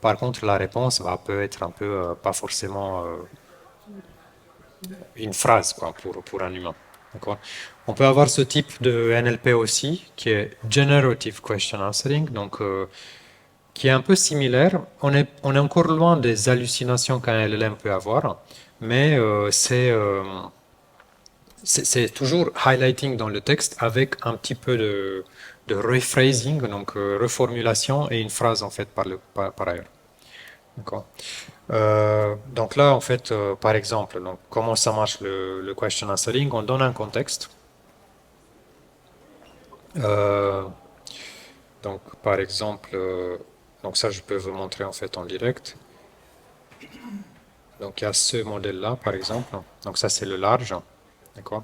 Speaker 2: Par contre, la réponse peut être un peu pas forcément une phrase quoi, pour un humain. D'accord? On peut avoir ce type de NLP aussi, qui est Generative Question Answering, donc qui est un peu similaire. On est encore loin des hallucinations qu'un LLM peut avoir, mais c'est toujours highlighting dans le texte avec un petit peu de rephrasing, donc reformulation et une phrase en fait par ailleurs. D'accord. Donc là, en fait, par exemple, donc, comment ça marche le question answering? On donne un contexte. Donc, par exemple, donc ça, je peux vous montrer en fait en direct. Donc, il y a ce modèle-là, par exemple. Donc, ça, c'est le large. D'accord.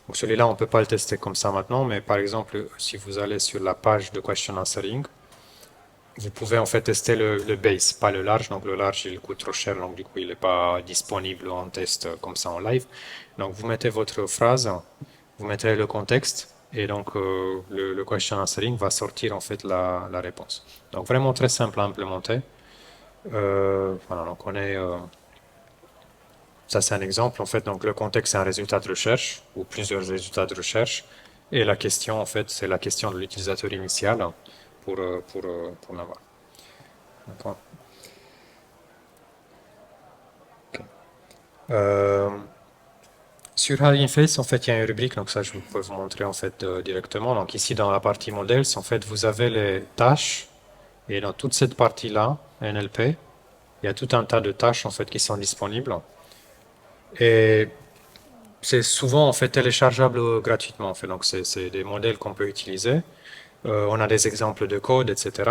Speaker 2: Donc, celui-là, on ne peut pas le tester comme ça maintenant, mais par exemple, si vous allez sur la page de question answering, vous pouvez en fait tester le base, pas le large. Donc le large il coûte trop cher, donc du coup il n'est pas disponible en test comme ça en live. Donc vous mettez votre phrase, vous mettez le contexte et donc le question answering va sortir en fait la réponse. Donc vraiment très simple à implémenter. Voilà, donc on est... ça c'est un exemple en fait. Donc le contexte c'est un résultat de recherche ou plusieurs résultats de recherche et la question en fait c'est la question de l'utilisateur initial. Pour l'avoir. D'accord. Okay. Sur Hugging Face, en fait, il y a une rubrique, donc ça, je peux vous montrer en fait directement. Donc ici, dans la partie modèles, en fait, vous avez les tâches, et dans toute cette partie-là, NLP, il y a tout un tas de tâches en fait qui sont disponibles. Et c'est souvent en fait téléchargeable gratuitement. En fait, donc c'est des modèles qu'on peut utiliser. On a des exemples de code, etc.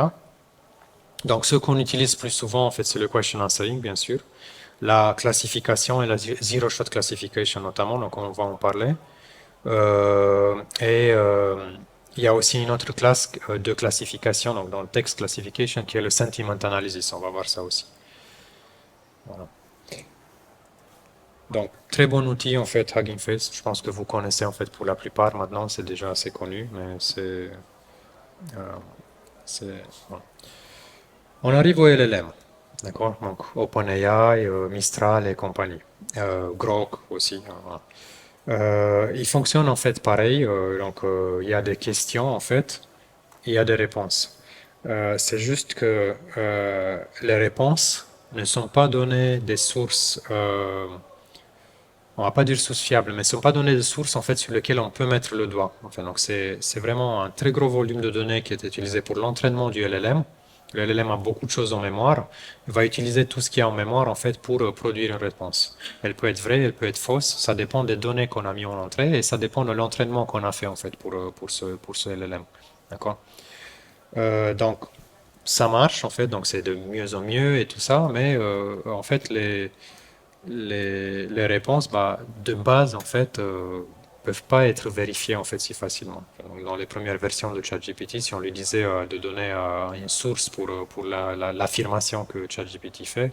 Speaker 2: Donc, ce qu'on utilise plus souvent, en fait, c'est le question answering, bien sûr. La classification et la zero shot classification, notamment, donc on va en parler. il y a aussi une autre classe de classification, donc dans le text classification, qui est le sentiment analysis. On va voir ça aussi. Voilà. Donc, très bon outil en fait, Hugging Face. Je pense que vous connaissez en fait pour la plupart maintenant, c'est déjà assez connu, mais voilà. On arrive au LLM, d'accord? Donc, OpenAI, Mistral et compagnie. Grok aussi. Voilà. Il fonctionne en fait pareil. Donc, il y a des questions en fait, il y a des réponses. C'est juste que les réponses ne sont pas données des sources. On va pas dire sources fiables, mais ne sont pas données des sources en fait sur lesquelles on peut mettre le doigt. Enfin, donc c'est vraiment un très gros volume de données qui est utilisé pour l'entraînement du LLM. Le LLM a beaucoup de choses en mémoire. Il va utiliser tout ce qu'il y a en mémoire en fait pour produire une réponse. Elle peut être vraie, elle peut être fausse. Ça dépend des données qu'on a mis en entrée et ça dépend de l'entraînement qu'on a fait en fait pour ce LLM. D'accord? Donc ça marche en fait, donc c'est de mieux en mieux et tout ça, mais en fait les réponses, bah, de base, en fait, peuvent pas être vérifiées en fait si facilement. Donc, dans les premières versions de ChatGPT, si on lui disait de donner une source pour l'affirmation que ChatGPT fait,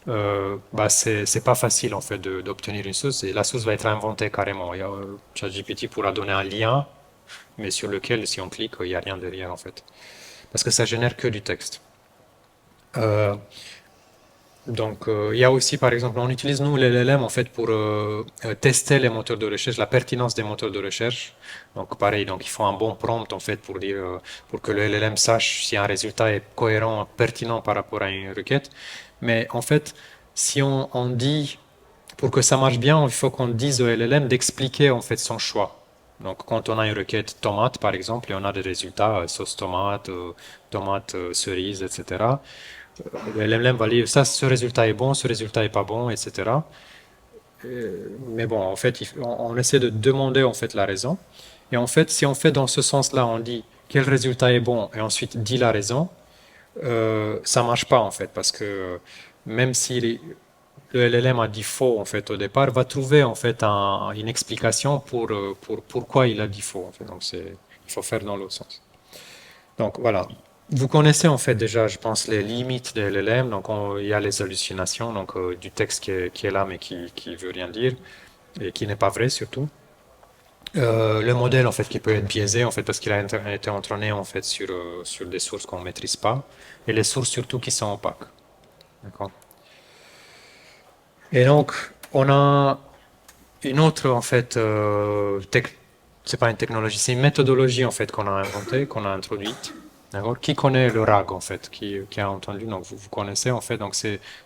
Speaker 2: bah, c'est pas facile en fait d'obtenir une source et la source va être inventée carrément. ChatGPT pourra donner un lien, mais sur lequel, si on clique, il n'y a rien derrière en fait. Parce que ça génère que du texte. Euh, Donc, il y a aussi, par exemple, on utilise nous l'LLM en fait pour tester les moteurs de recherche, la pertinence des moteurs de recherche. Donc, pareil, donc il faut un bon prompt en fait pour dire, pour que le LLM sache si un résultat est cohérent, pertinent par rapport à une requête. Mais en fait, si on dit, pour que ça marche bien, il faut qu'on dise au LLM d'expliquer en fait son choix. Donc, quand on a une requête tomate, par exemple, et on a des résultats sauce tomate, tomate cerise, etc. Le LLM va lire ça, ce résultat est bon, ce résultat est pas bon, etc. Mais bon, en fait, on essaie de demander en fait la raison. Et en fait, si on fait dans ce sens-là, on dit quel résultat est bon et ensuite dit la raison, ça marche pas en fait parce que même si le LLM a dit faux en fait au départ, va trouver en fait une explication pour pourquoi il a dit faux. En fait. Donc il faut faire dans l'autre sens. Donc voilà. Vous connaissez en fait déjà, je pense, les limites de LLM. Donc il y a les hallucinations, donc du texte qui est là mais qui veut rien dire et qui n'est pas vrai surtout. Le modèle en fait qui peut être biaisé en fait parce qu'il a été entraîné en fait sur des sources qu'on maîtrise pas et les sources surtout qui sont opaques. D'accord. Et donc on a une autre en fait c'est pas une technologie, c'est une méthodologie en fait qu'on a inventée, qu'on a introduite. D'accord. Qui connaît le RAG en fait, qui a entendu, donc vous connaissez en fait, donc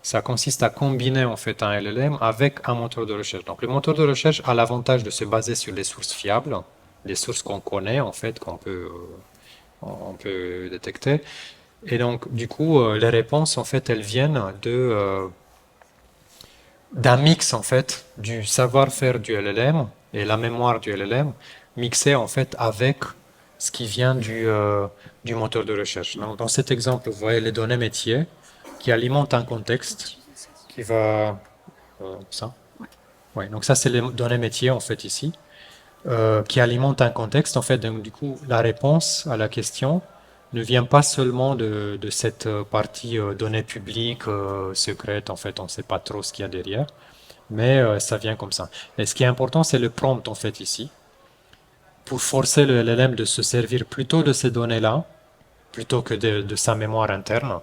Speaker 2: ça consiste à combiner en fait un LLM avec un moteur de recherche. Donc le moteur de recherche a l'avantage de se baser sur des sources fiables, des sources qu'on connaît en fait, on peut détecter. Et donc du coup les réponses en fait elles viennent d'un mix en fait du savoir-faire du LLM et la mémoire du LLM mixé en fait avec ce qui vient du moteur de recherche. Donc, dans cet exemple, vous voyez les données métiers qui alimentent un contexte qui va ça. Ouais, donc ça c'est les données métiers en fait ici qui alimentent un contexte en fait. Donc du coup la réponse à la question ne vient pas seulement de cette partie données publiques, secrètes, en fait, on ne sait pas trop ce qu'il y a derrière, mais ça vient comme ça. Et ce qui est important, c'est le prompt, en fait, ici, pour forcer le LLM de se servir plutôt de ces données-là, plutôt que de sa mémoire interne,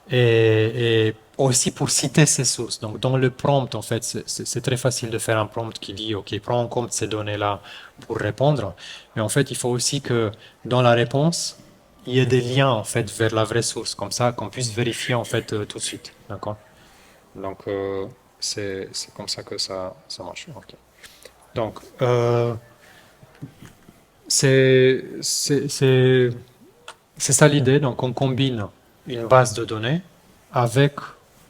Speaker 2: et aussi pour citer ses sources. Donc, dans le prompt, en fait, c'est très facile de faire un prompt qui dit, OK, prends en compte ces données-là pour répondre, mais en fait, il faut aussi que dans la réponse, il y ait des liens en fait vers la vraie source, comme ça qu'on puisse vérifier en fait tout de suite, d'accord? Donc c'est comme ça que ça marche. Ok. Donc c'est ça l'idée. Donc on combine une base de données avec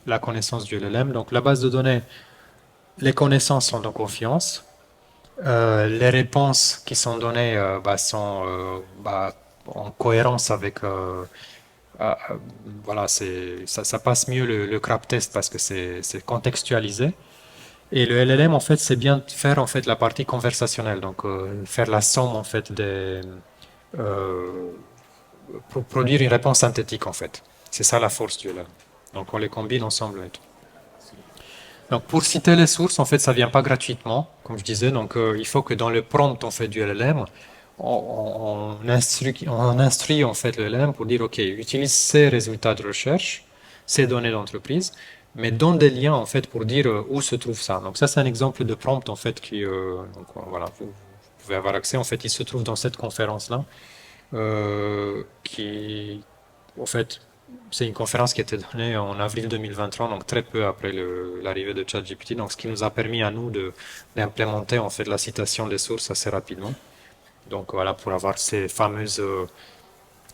Speaker 2: la connaissance du LLM. Donc la base de données, les connaissances sont en confiance. Les réponses qui sont données sont en cohérence avec voilà, ça passe mieux le crap test parce que c'est contextualisé. Et le LLM en fait c'est bien faire en fait la partie conversationnelle, donc faire la somme en fait produire une réponse synthétique en fait. C'est ça la force du LLM. Donc on les combine ensemble et tout. Donc pour citer les sources, en fait, ça vient pas gratuitement, comme je disais. Donc il faut que dans le prompt en fait du LLM, on instruit en fait le LLM pour dire ok, utilise ces résultats de recherche, ces données d'entreprise, mais donne des liens en fait pour dire où se trouve ça. Donc ça c'est un exemple de prompt en fait qui donc, voilà, vous pouvez avoir accès. En fait, il se trouve dans cette conférence là, qui en fait c'est une conférence qui a été donnée en avril 2023, donc très peu après l'arrivée de ChatGPT, donc ce qui nous a permis à nous d'implémenter en fait la citation des sources assez rapidement. Donc voilà, pour avoir ces fameuses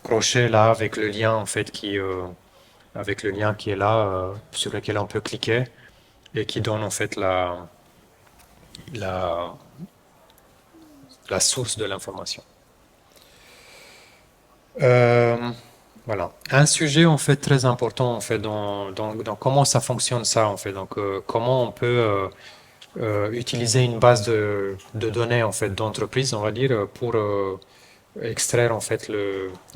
Speaker 2: crochets là avec le lien en fait avec le lien qui est là, sur lequel on peut cliquer et qui donne en fait la, la source de l'information. Voilà. Un sujet en fait très important en fait dans comment ça fonctionne ça en fait. Donc comment on peut utiliser une base de données en fait d'entreprise, on va dire, pour extraire en fait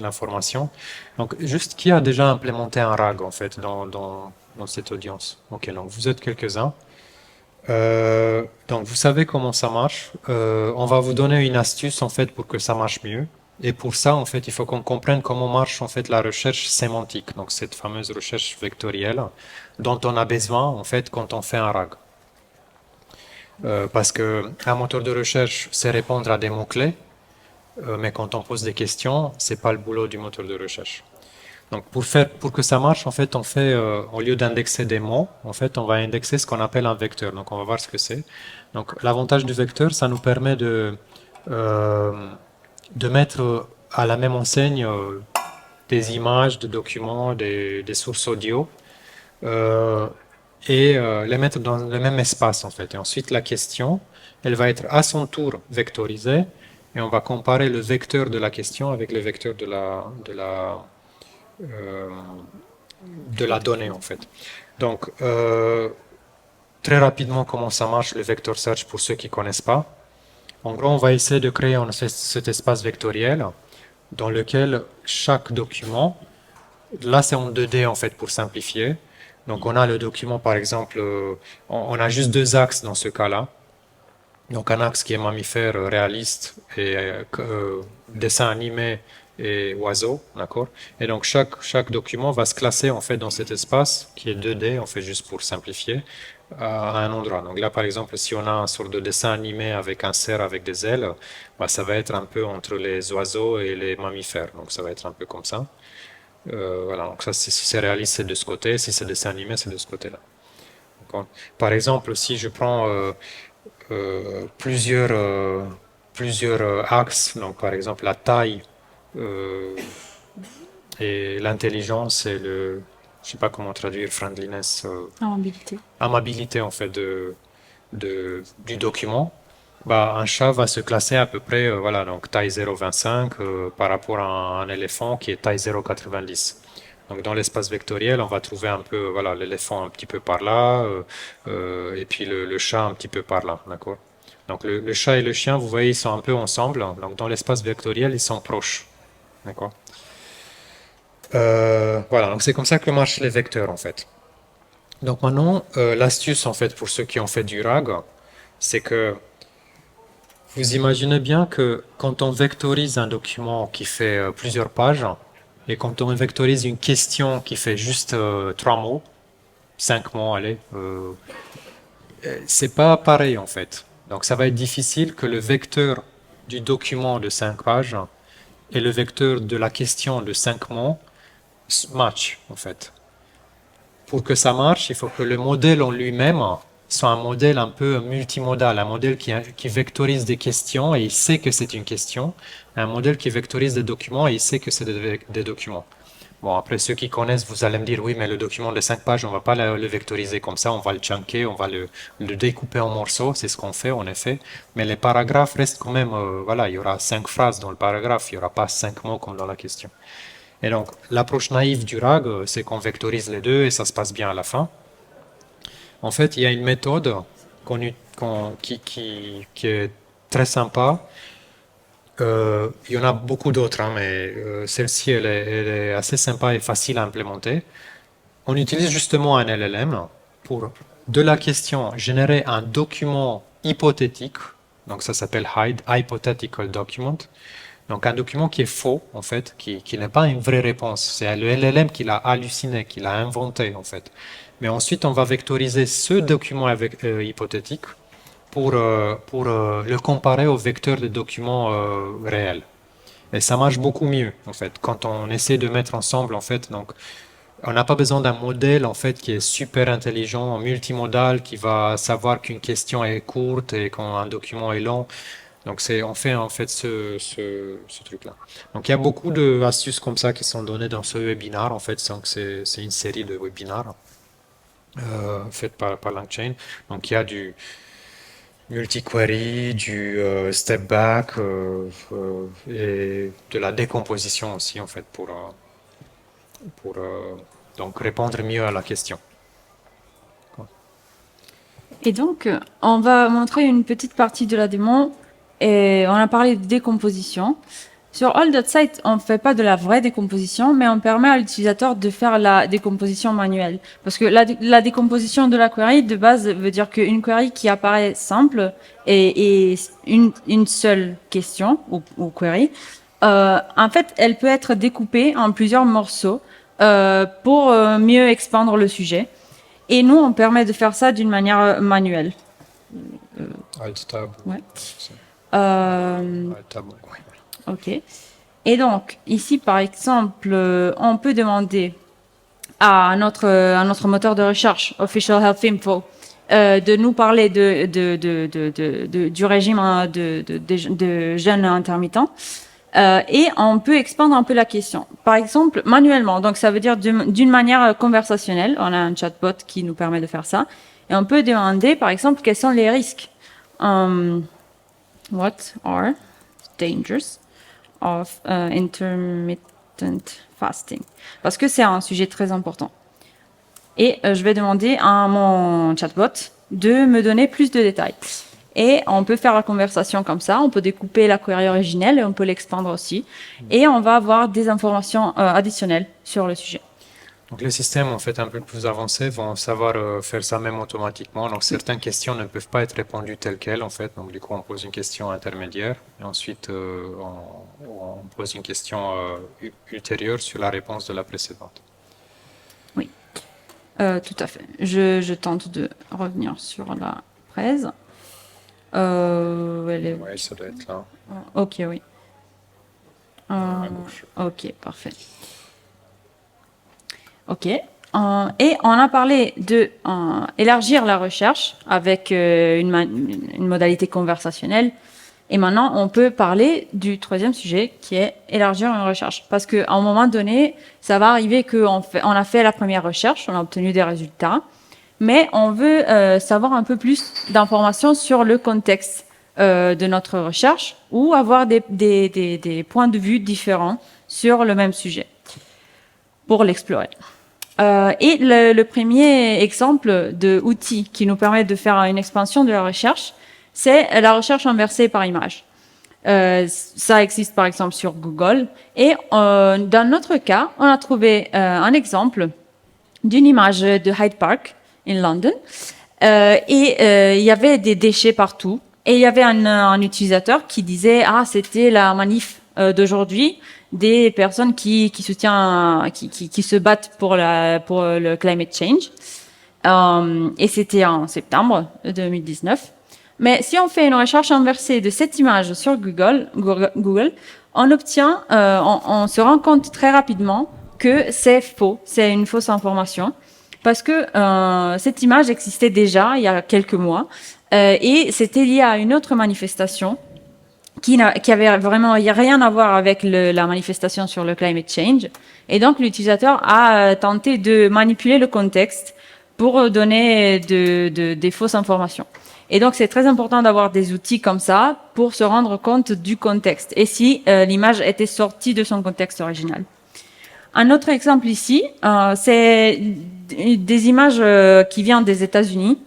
Speaker 2: l'information. Donc juste qui a déjà implémenté un RAG en fait dans cette audience? Ok, donc vous êtes quelques-uns. Donc vous savez comment ça marche. On va vous donner une astuce en fait pour que ça marche mieux. Et pour ça, en fait, il faut qu'on comprenne comment marche en fait la recherche sémantique, donc cette fameuse recherche vectorielle dont on a besoin en fait quand on fait un RAG. Parce que un moteur de recherche, c'est répondre à des mots-clés, mais quand on pose des questions, c'est pas le boulot du moteur de recherche. Donc pour que ça marche, en fait, on fait au lieu d'indexer des mots, en fait, on va indexer ce qu'on appelle un vecteur. Donc on va voir ce que c'est. Donc l'avantage du vecteur, ça nous permet de mettre à la même enseigne des images, des documents, des sources audio, et les mettre dans le même espace en fait. Et ensuite la question, elle va être à son tour vectorisée, et on va comparer le vecteur de la question avec le vecteur de la donnée en fait. Donc très rapidement comment ça marche le vector search pour ceux qui connaissent pas. En gros, on va essayer de créer cet espace vectoriel dans lequel chaque document, là c'est en 2D en fait pour simplifier. Donc on a le document par exemple, on a juste deux axes dans ce cas-là. Donc un axe qui est mammifère réaliste et dessin animé et oiseau, d'accord. Et donc chaque document va se classer en fait dans cet espace qui est 2D, en fait juste pour simplifier, à un endroit. Donc là par exemple si on a un sorte de dessin animé avec un cerf avec des ailes, bah, ça va être un peu entre les oiseaux et les mammifères. Donc ça va être un peu comme ça. Voilà, donc ça si c'est réaliste c'est de ce côté, si c'est dessin animé c'est de ce côté-là. Par exemple si je prends plusieurs axes, donc par exemple la taille et l'intelligence et je sais pas comment traduire friendliness,
Speaker 1: Amabilité.
Speaker 2: amabilité en fait du document. Bah, un chat va se classer à peu près, voilà, donc taille 0,25 par rapport à un éléphant qui est taille 0,90. Donc dans l'espace vectoriel, on va trouver un peu, voilà, l'éléphant un petit peu par là, et puis le chat un petit peu par là, d'accord? Donc le chat et le chien, vous voyez, ils sont un peu ensemble. Donc dans l'espace vectoriel, ils sont proches, d'accord? Voilà, donc c'est comme ça que marchent les vecteurs en fait. Donc maintenant, l'astuce en fait pour ceux qui ont fait du RAG, c'est que vous imaginez bien que quand on vectorise un document qui fait plusieurs pages, et quand on vectorise une question qui fait juste 3 mots, 5 mots, allez, c'est pas pareil en fait. Donc ça va être difficile que le vecteur du document de 5 pages et le vecteur de la question de 5 mots match en fait. Pour que ça marche, il faut que le modèle en lui-même soit un modèle un peu multimodal, un modèle qui vectorise des questions et il sait que c'est une question, un modèle qui vectorise des documents et il sait que c'est des documents. Bon, après, ceux qui connaissent, vous allez me dire, oui, mais le document de 5 pages, on va pas le vectoriser comme ça, on va le chunker, on va le découper en morceaux, c'est ce qu'on fait, en effet. Mais les paragraphes restent quand même, voilà, il y aura 5 phrases dans le paragraphe, il n'y aura pas 5 mots comme dans la question. Et donc, l'approche naïve du RAG, c'est qu'on vectorise les deux et ça se passe bien à la fin. En fait, il y a une méthode qui est très sympa, Il y en a beaucoup d'autres, hein, mais celle-ci, elle est assez sympa et facile à implémenter. On utilise justement un LLM pour, de la question, générer un document hypothétique. Donc ça s'appelle Hypothetical Document. Donc un document qui est faux, en fait, qui n'est pas une vraie réponse. C'est le LLM qui l'a halluciné, qui l'a inventé, en fait. Mais ensuite, on va vectoriser ce document hypothétique pour le comparer au vecteur des documents réels. Et ça marche beaucoup mieux, en fait, quand on essaie de mettre ensemble, en fait, donc, on n'a pas besoin d'un modèle, en fait, qui est super intelligent, multimodal, qui va savoir qu'une question est courte et qu'un document est long. Donc, on fait, en fait, ce truc-là. Donc, il y a beaucoup d'astuces comme ça qui sont données dans ce webinaire, en fait, donc c'est une série de webinaires faits par LangChain. Donc, il y a du multi-query, du step back et de la décomposition aussi en fait pour donc répondre mieux à la question.
Speaker 1: Et donc, on va montrer une petite partie de la démo. Et on a parlé de décomposition. Sur All.site, on ne fait pas de la vraie décomposition, mais on permet à l'utilisateur de faire la décomposition manuelle. Parce que la décomposition de la query, de base, veut dire qu'une query qui apparaît simple et une seule question ou query, en fait, elle peut être découpée en plusieurs morceaux pour mieux expandre le sujet. Et nous, on permet de faire ça d'une manière manuelle.
Speaker 2: Alt-tab.
Speaker 1: Ouais.
Speaker 2: Alt-tab, ouais.
Speaker 1: Ok. Et donc, ici, par exemple, on peut demander à notre moteur de recherche, Official Health Info, de nous parler du régime de jeûne intermittent. Et on peut expandre un peu la question. Par exemple, manuellement. Donc, ça veut dire d'une manière conversationnelle. On a un chatbot qui nous permet de faire ça. Et on peut demander, par exemple, quels sont les risques. What are dangers of intermittent fasting? Parce que c'est un sujet très important. Et je vais demander à mon chatbot de me donner plus de détails. Et on peut faire la conversation comme ça, on peut découper la query originelle et on peut l'expandre aussi. Et on va avoir des informations additionnelles sur le sujet.
Speaker 2: Donc les systèmes en fait un peu plus avancés vont savoir faire ça même automatiquement. Donc certaines questions ne peuvent pas être répondues telles quelles en fait. Donc du coup on pose une question intermédiaire et ensuite on pose une question ultérieure sur la réponse de la précédente.
Speaker 1: Oui, tout à fait. Je tente de revenir sur la presse.
Speaker 2: Oui, ça doit être là.
Speaker 1: Ok, oui.
Speaker 2: À gauche.
Speaker 1: Ok, parfait. Ok. Et on a parlé de élargir la recherche avec une modalité conversationnelle. Et maintenant, on peut parler du troisième sujet qui est élargir une recherche. Parce qu'à un moment donné, ça va arriver qu'on a fait la première recherche, on a obtenu des résultats, mais on veut savoir un peu plus d'informations sur le contexte de notre recherche ou avoir des points de vue différents sur le même sujet pour l'explorer. Et le premier exemple d'outil qui nous permet de faire une expansion de la recherche, c'est la recherche inversée par image. Ça existe par exemple sur Google. Et dans notre cas, on a trouvé un exemple d'une image de Hyde Park in London. Il y avait des déchets partout. Et il y avait un utilisateur qui disait « Ah, c'était la manif d'aujourd'hui des personnes qui se battent pour le climate change. » Et c'était en septembre 2019. Mais si on fait une recherche inversée de cette image sur Google, on obtient, on se rend compte très rapidement que c'est faux, c'est une fausse information, parce que cette image existait déjà il y a quelques mois, et c'était lié à une autre manifestation qui avait vraiment rien à voir avec la manifestation sur le climate change. Et donc l'utilisateur a tenté de manipuler le contexte pour donner des fausses informations. Et donc, c'est très important d'avoir des outils comme ça pour se rendre compte du contexte et si l'image était sortie de son contexte original. Un autre exemple ici, c'est des images qui viennent des États-Unis.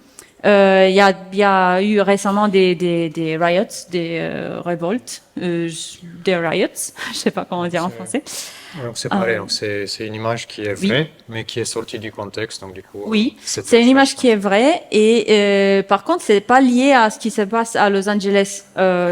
Speaker 1: Il y a eu récemment des riots, des révoltes, des riots, je sais pas comment dire en français.
Speaker 2: Donc c'est pareil, donc c'est une image qui est vraie, mais qui est sortie du contexte, donc du coup.
Speaker 1: Oui, c'est une image qui est vraie et par contre c'est pas lié à ce qui se passe à Los Angeles.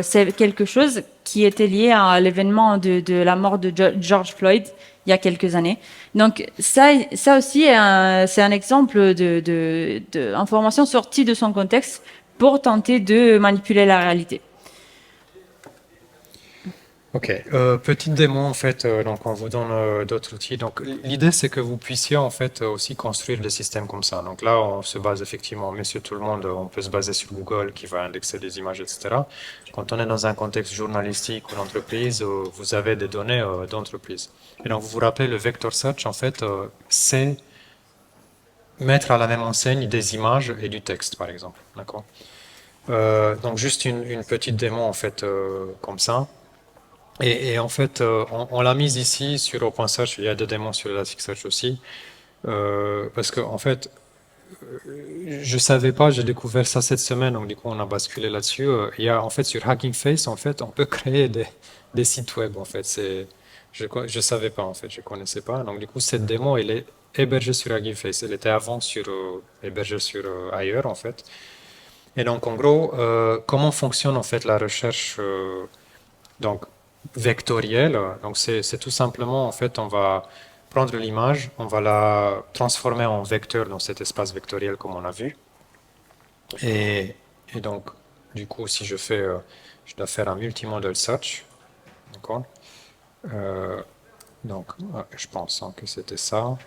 Speaker 1: C'est quelque chose qui était lié à l'événement de la mort de George Floyd il y a quelques années. Donc ça aussi c'est un exemple de information sortie de son contexte pour tenter de manipuler la réalité.
Speaker 2: Ok, petite démo en fait, donc on vous donne d'autres outils. Donc l'idée c'est que vous puissiez en fait aussi construire des systèmes comme ça. Donc là on se base effectivement, monsieur tout le monde, on peut se baser sur Google qui va indexer des images, etc. Quand on est dans un contexte journalistique ou d'entreprise, vous avez des données d'entreprise. Et donc vous vous rappelez le vector search en fait, c'est mettre à la même enseigne des images et du texte par exemple, d'accord? Donc juste une petite démo en fait comme ça. Et en fait, on l'a mise ici sur OpenSearch, il y a des démons sur Elasticsearch aussi, parce que en fait, je savais pas, j'ai découvert ça cette semaine, donc du coup on a basculé là-dessus. Il y a en fait sur Hugging Face, en fait, on peut créer des sites web, en fait. Je savais pas en fait, je connaissais pas. Donc du coup cette démo, elle est hébergée sur Hugging Face. Elle était avant hébergée sur ailleurs en fait. Et donc en gros, comment fonctionne en fait la recherche donc vectorielle. Donc c'est tout simplement, en fait, on va prendre l'image, on va la transformer en vecteur dans cet espace vectoriel comme on a vu. Et donc, du coup, si je fais, je dois faire un multimodal search. D'accord? Donc, je pense que c'était ça.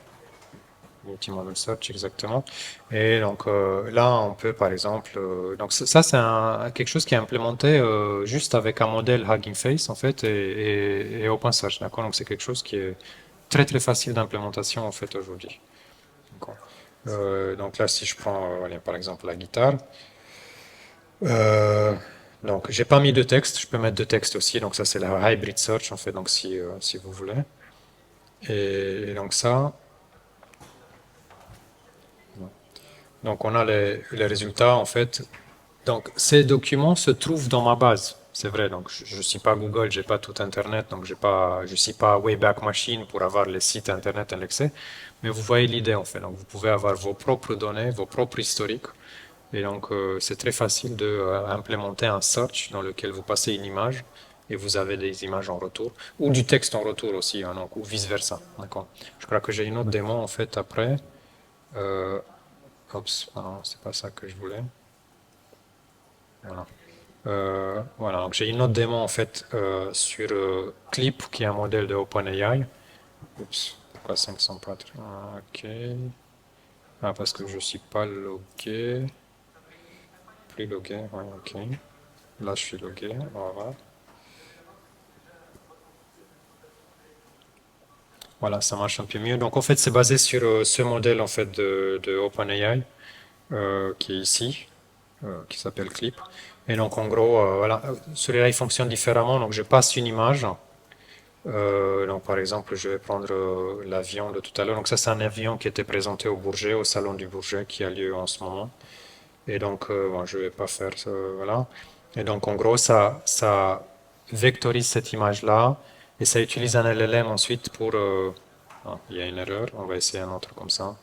Speaker 2: Multimodal search exactement. Et donc là on peut par exemple donc ça c'est quelque chose qui est implémenté juste avec un modèle Hugging Face en fait et OpenSearch, d'accord. Donc c'est quelque chose qui est très très facile d'implémentation en fait aujourd'hui. Donc là si je prends allez, par exemple la guitare, donc j'ai pas mis de texte, je peux mettre de texte aussi, donc ça c'est la hybrid search en fait, donc si vous voulez. Et donc ça. Donc on a les résultats en fait. Donc ces documents se trouvent dans ma base, c'est vrai. Donc je ne suis pas Google, j'ai pas tout Internet, donc je suis pas Wayback Machine pour avoir les sites Internet indexés. Mais vous voyez l'idée en fait. Donc vous pouvez avoir vos propres données, vos propres historiques. Et donc c'est très facile de implémenter un search dans lequel vous passez une image et vous avez des images en retour ou du texte en retour aussi, hein, donc, ou vice versa. D'accord. Je crois que j'ai une autre démo en fait après. Oups, non, c'est pas ça que je voulais. Voilà. Voilà, donc j'ai une autre démo en fait sur Clip, qui est un modèle de OpenAI. Oups, pourquoi 500 pas? Ok. Ah, parce que je suis pas logué. Plus logué, ouais, ok. Là, je suis logué, on va voir. Voilà, ça marche un peu mieux. Donc en fait, c'est basé sur ce modèle en fait de OpenAI qui est ici, qui s'appelle Clip. Et donc en gros, voilà, celui-là il fonctionne différemment. Donc je passe une image. Donc par exemple, je vais prendre l'avion de tout à l'heure. Donc ça c'est un avion qui était présenté au Bourget, au salon du Bourget qui a lieu en ce moment. Et donc bon, je vais pas faire ça, voilà. Et donc en gros, ça vectorise cette image-là. Et ça utilise un LLM ensuite pour... Ah, il y a une erreur, on va essayer un autre comme ça.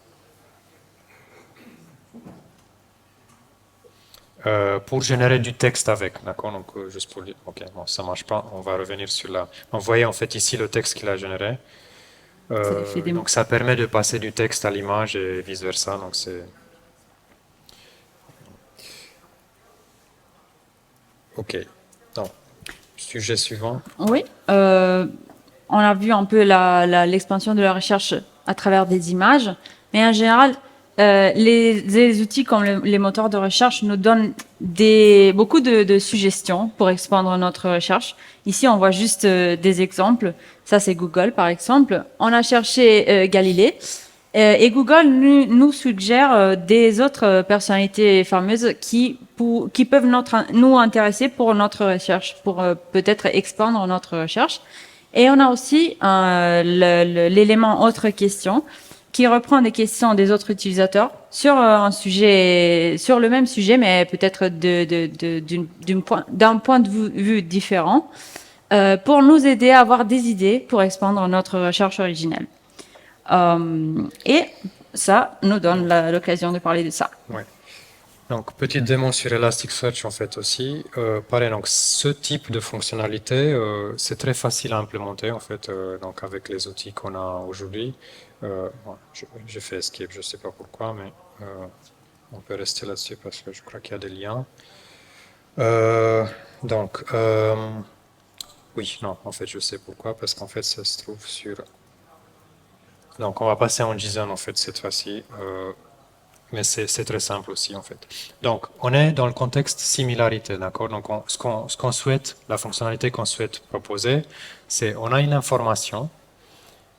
Speaker 2: Pour générer du texte avec, d'accord. Donc juste pour dire, ok, bon, ça marche pas, on va revenir sur la... Vous voyez en fait ici le texte qu'il a généré. Donc ça permet de passer du texte à l'image et vice-versa, donc c'est... Ok, donc, sujet suivant.
Speaker 1: Oui, on a vu un peu l'expansion de la recherche à travers des images, mais en général, les outils comme les moteurs de recherche nous donnent beaucoup de suggestions pour expandre notre recherche. Ici, on voit juste des exemples. Ça, c'est Google, par exemple. On a cherché Galilée. Et Google nous suggère des autres personnalités fameuses qui peuvent nous intéresser pour notre recherche, pour peut-être expandre notre recherche. Et on a aussi l'élément autre question qui reprend des questions des autres utilisateurs sur un sujet, sur le même sujet, mais peut-être d'un point de vue différent, pour nous aider à avoir des idées pour expandre notre recherche originelle. Et ça nous donne l'occasion de parler de ça.
Speaker 2: Ouais. Donc, petite démo sur Elasticsearch en fait aussi. Pareil, donc ce type de fonctionnalité, c'est très facile à implémenter en fait, donc avec les outils qu'on a aujourd'hui. Bon, j'ai fait escape, je sais pas pourquoi, mais on peut rester là-dessus parce que je crois qu'il y a des liens. Donc, oui, non, en fait, je sais pourquoi, parce qu'en fait, ça se trouve sur. Donc, on va passer en JSON en fait cette fois-ci. Mais c'est très simple aussi en fait. Donc, on est dans le contexte similarité, d'accord? Donc, ce qu'on souhaite, la fonctionnalité qu'on souhaite proposer, c'est on a une information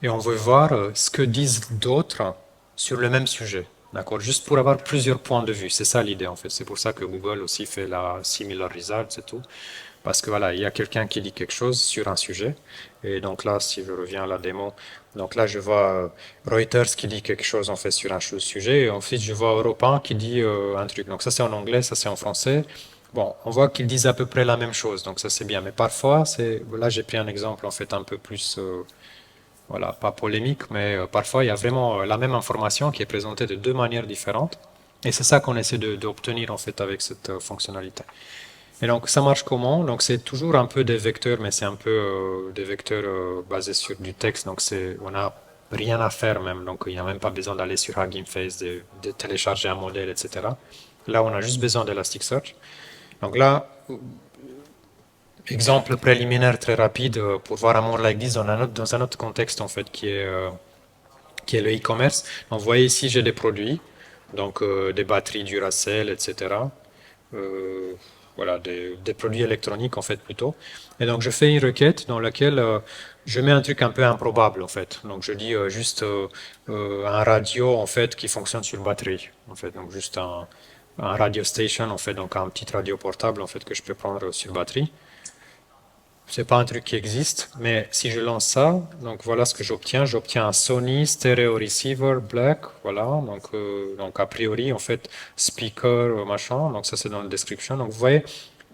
Speaker 2: et on veut voir ce que disent d'autres sur le même sujet, d'accord? Juste pour avoir plusieurs points de vue. C'est ça l'idée en fait. C'est pour ça que Google aussi fait la similar result, c'est tout. Parce que voilà, il y a quelqu'un qui dit quelque chose sur un sujet. Et donc là, si je reviens à la démo, donc là, je vois Reuters qui dit quelque chose en fait sur un sujet. Et ensuite, je vois Europe 1 qui dit un truc. Donc ça, c'est en anglais, ça, c'est en français. Bon, on voit qu'ils disent à peu près la même chose. Donc ça, c'est bien. Mais parfois, là, j'ai pris un exemple en fait un peu plus, voilà, pas polémique, mais parfois, il y a vraiment la même information qui est présentée de deux manières différentes. Et c'est ça qu'on essaie d'obtenir en fait avec cette fonctionnalité. Et donc, ça marche comment? Donc, c'est toujours un peu des vecteurs, mais c'est un peu des vecteurs basés sur du texte. Donc, on n'a rien à faire même. Donc, il n'y a même pas besoin d'aller sur Hugging Face, de télécharger un modèle, etc. Là, on a juste besoin d'Elasticsearch. Donc là, exemple préliminaire très rapide pour voir un monde like this dans un autre contexte, en fait, qui est le e-commerce. Donc, vous voyez ici, j'ai des produits, donc des batteries Duracell, etc. Voilà, des produits électroniques en fait plutôt. Et donc je fais une requête dans laquelle je mets un truc un peu improbable en fait. Donc je dis juste un radio en fait qui fonctionne sur batterie en fait. Donc juste un radio station en fait, donc un petit radio portable en fait que je peux prendre sur batterie. C'est pas un truc qui existe, mais si je lance ça, donc voilà ce que j'obtiens. J'obtiens un Sony Stereo Receiver Black, voilà. Donc a priori en fait speaker machin. Donc ça c'est dans la description. Donc vous voyez,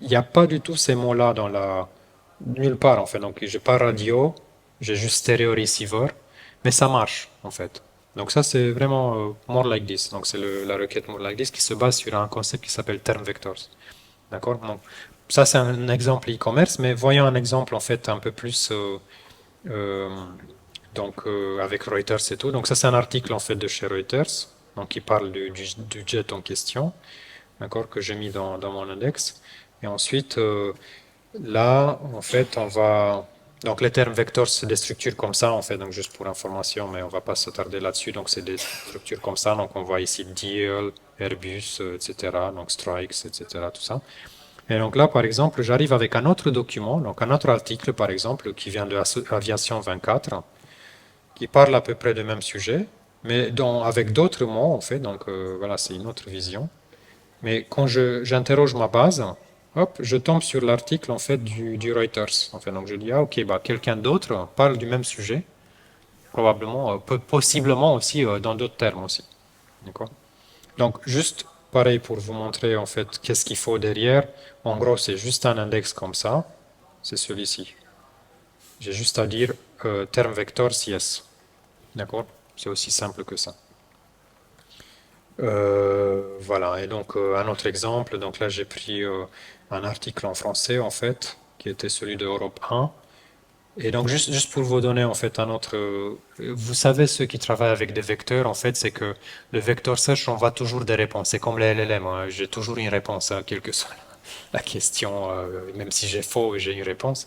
Speaker 2: il n'y a pas du tout ces mots-là nulle part en fait. Donc j'ai pas radio, j'ai juste Stereo Receiver, mais ça marche en fait. Donc ça c'est vraiment more like this. Donc c'est la requête more like this qui se base sur un concept qui s'appelle term vectors. D'accord? Donc, ça, c'est un exemple e-commerce, mais voyons un exemple en fait un peu plus avec Reuters et tout. Donc ça, c'est un article en fait de chez Reuters, donc qui parle du jet en question, d'accord, que j'ai mis dans mon index. Et ensuite, là, en fait, on va donc les termes vectors, c'est des structures comme ça en fait. Donc juste pour information, mais on va pas s'attarder là-dessus. Donc c'est des structures comme ça. Donc on voit ici Deal, Airbus, etc. Donc Strikes, etc. Tout ça. Et donc là, par exemple, j'arrive avec un autre document, donc un autre article, par exemple, qui vient de Aviation 24, qui parle à peu près du même sujet, mais avec d'autres mots, en fait. Donc voilà, c'est une autre vision. Mais quand j'interroge ma base, hop, je tombe sur l'article, en fait, du Reuters. En fait, donc je dis, ah, ok, bah, quelqu'un d'autre parle du même sujet, probablement, possiblement aussi dans d'autres termes aussi. D'accord? Donc, juste pareil pour vous montrer en fait qu'est-ce qu'il faut derrière. En gros, c'est juste un index comme ça. C'est celui-ci. J'ai juste à dire term vector yes. D'accord? C'est aussi simple que ça. Voilà. Et donc, un autre exemple. Donc là, j'ai pris un article en français en fait, qui était celui de Europe 1. Et donc, juste pour vous donner en fait un autre. Vous savez, ceux qui travaillent avec des vecteurs, en fait, c'est que le vector search, on voit toujours des réponses. C'est comme les LLM, hein. J'ai toujours une réponse, hein, quelle que soit la question, même si j'ai faux, j'ai une réponse.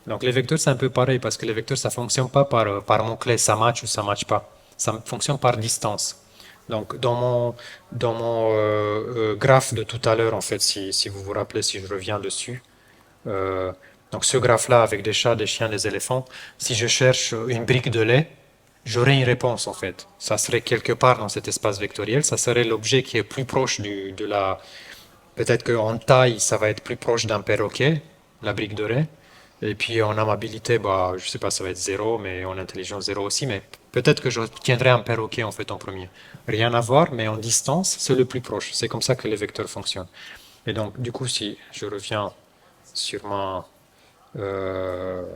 Speaker 2: Donc, les vecteurs, c'est un peu pareil, parce que les vecteurs, ça fonctionne pas par mots-clés, ça match ou ça match pas. Ça fonctionne par distance. Donc, dans mon graphe de tout à l'heure, en fait, si vous vous rappelez, si je reviens dessus, donc ce graphe-là avec des chats, des chiens, des éléphants, si je cherche une brique de lait, j'aurai une réponse en fait. Ça serait quelque part dans cet espace vectoriel, ça serait l'objet qui est plus proche de la... Peut-être qu'en taille, ça va être plus proche d'un perroquet, la brique de lait. Et puis en amabilité, bah, je sais pas, ça va être 0, mais en intelligence 0 aussi, mais peut-être que j'obtiendrai un perroquet en fait en premier. Rien à voir, mais en distance, c'est le plus proche. C'est comme ça que les vecteurs fonctionnent. Et donc, du coup, si je reviens sur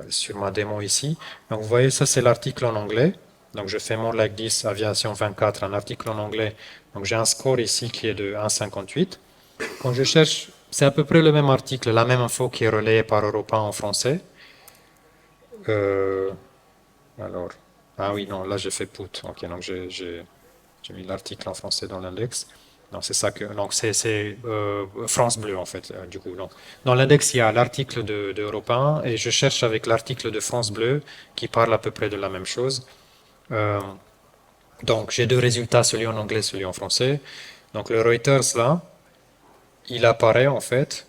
Speaker 2: sur ma démo ici, donc vous voyez, ça c'est l'article en anglais. Donc je fais more like this, aviation 24, un article en anglais. Donc j'ai un score ici qui est de 1,58. Quand je cherche, c'est à peu près le même article, la même info qui est relayée par Europa en français. Euh, alors, ah oui, non, là j'ai fait put. Ok, donc j'ai mis l'article en français dans l'index. Donc c'est ça que, donc c'est France Bleu en fait, du coup. Donc, dans l'index, il y a l'article de Europe 1 et je cherche avec l'article de France Bleu qui parle à peu près de la même chose. Euh, donc j'ai deux résultats, celui en anglais, celui en français. Donc le Reuters là, il apparaît en fait,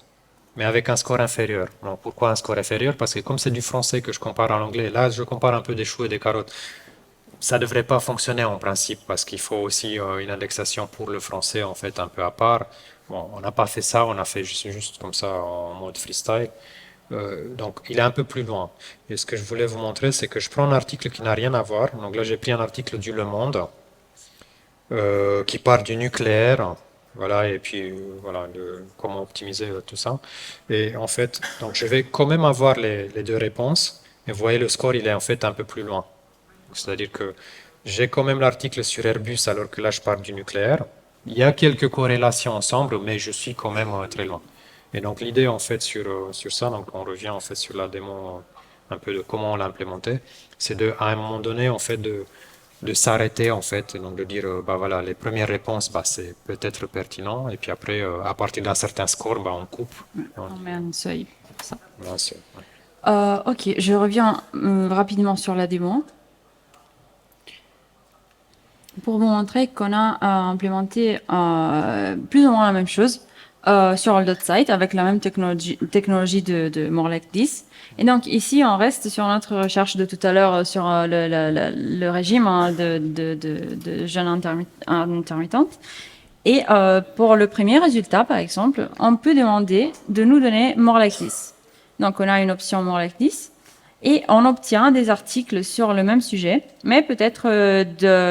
Speaker 2: mais avec un score inférieur. Donc pourquoi un score inférieur? Parce que comme c'est du français que je compare en anglais, là je compare un peu des choux et des carottes. Ça ne devrait pas fonctionner en principe parce qu'il faut aussi une indexation pour le français en fait un peu à part. Bon, on n'a pas fait ça, on a fait juste comme ça en mode freestyle. Donc il est un peu plus loin. Et ce que je voulais vous montrer, c'est que je prends un article qui n'a rien à voir. Donc là j'ai pris un article du Le Monde qui parle du nucléaire. Voilà, et puis voilà, comment optimiser tout ça. Et en fait, donc je vais quand même avoir les deux réponses. Et vous voyez, le score, il est en fait un peu plus loin. C'est-à-dire que j'ai quand même l'article sur Airbus alors que là je parle du nucléaire. Il y a quelques corrélations ensemble, mais je suis quand même très loin. Et donc l'idée en fait sur ça, donc on revient en fait sur la démo un peu de comment on l'a implémenté, c'est de à un moment donné en fait de s'arrêter en fait, et donc de dire bah voilà les premières réponses bah c'est peut-être pertinent et puis après à partir d'un certain score bah on coupe. Et
Speaker 1: On met un seuil pour ça.
Speaker 2: voilà, ouais.
Speaker 1: Ok, je reviens rapidement sur la démo pour vous montrer qu'on a implémenté plus ou moins la même chose sur le site avec la même technologie de More Like This. Et donc ici, on reste sur notre recherche de tout à l'heure sur le régime hein, de jeûne intermittente. Et pour le premier résultat, par exemple, on peut demander de nous donner More Like This. Donc on a une option More Like This. Et on obtient des articles sur le même sujet, mais peut-être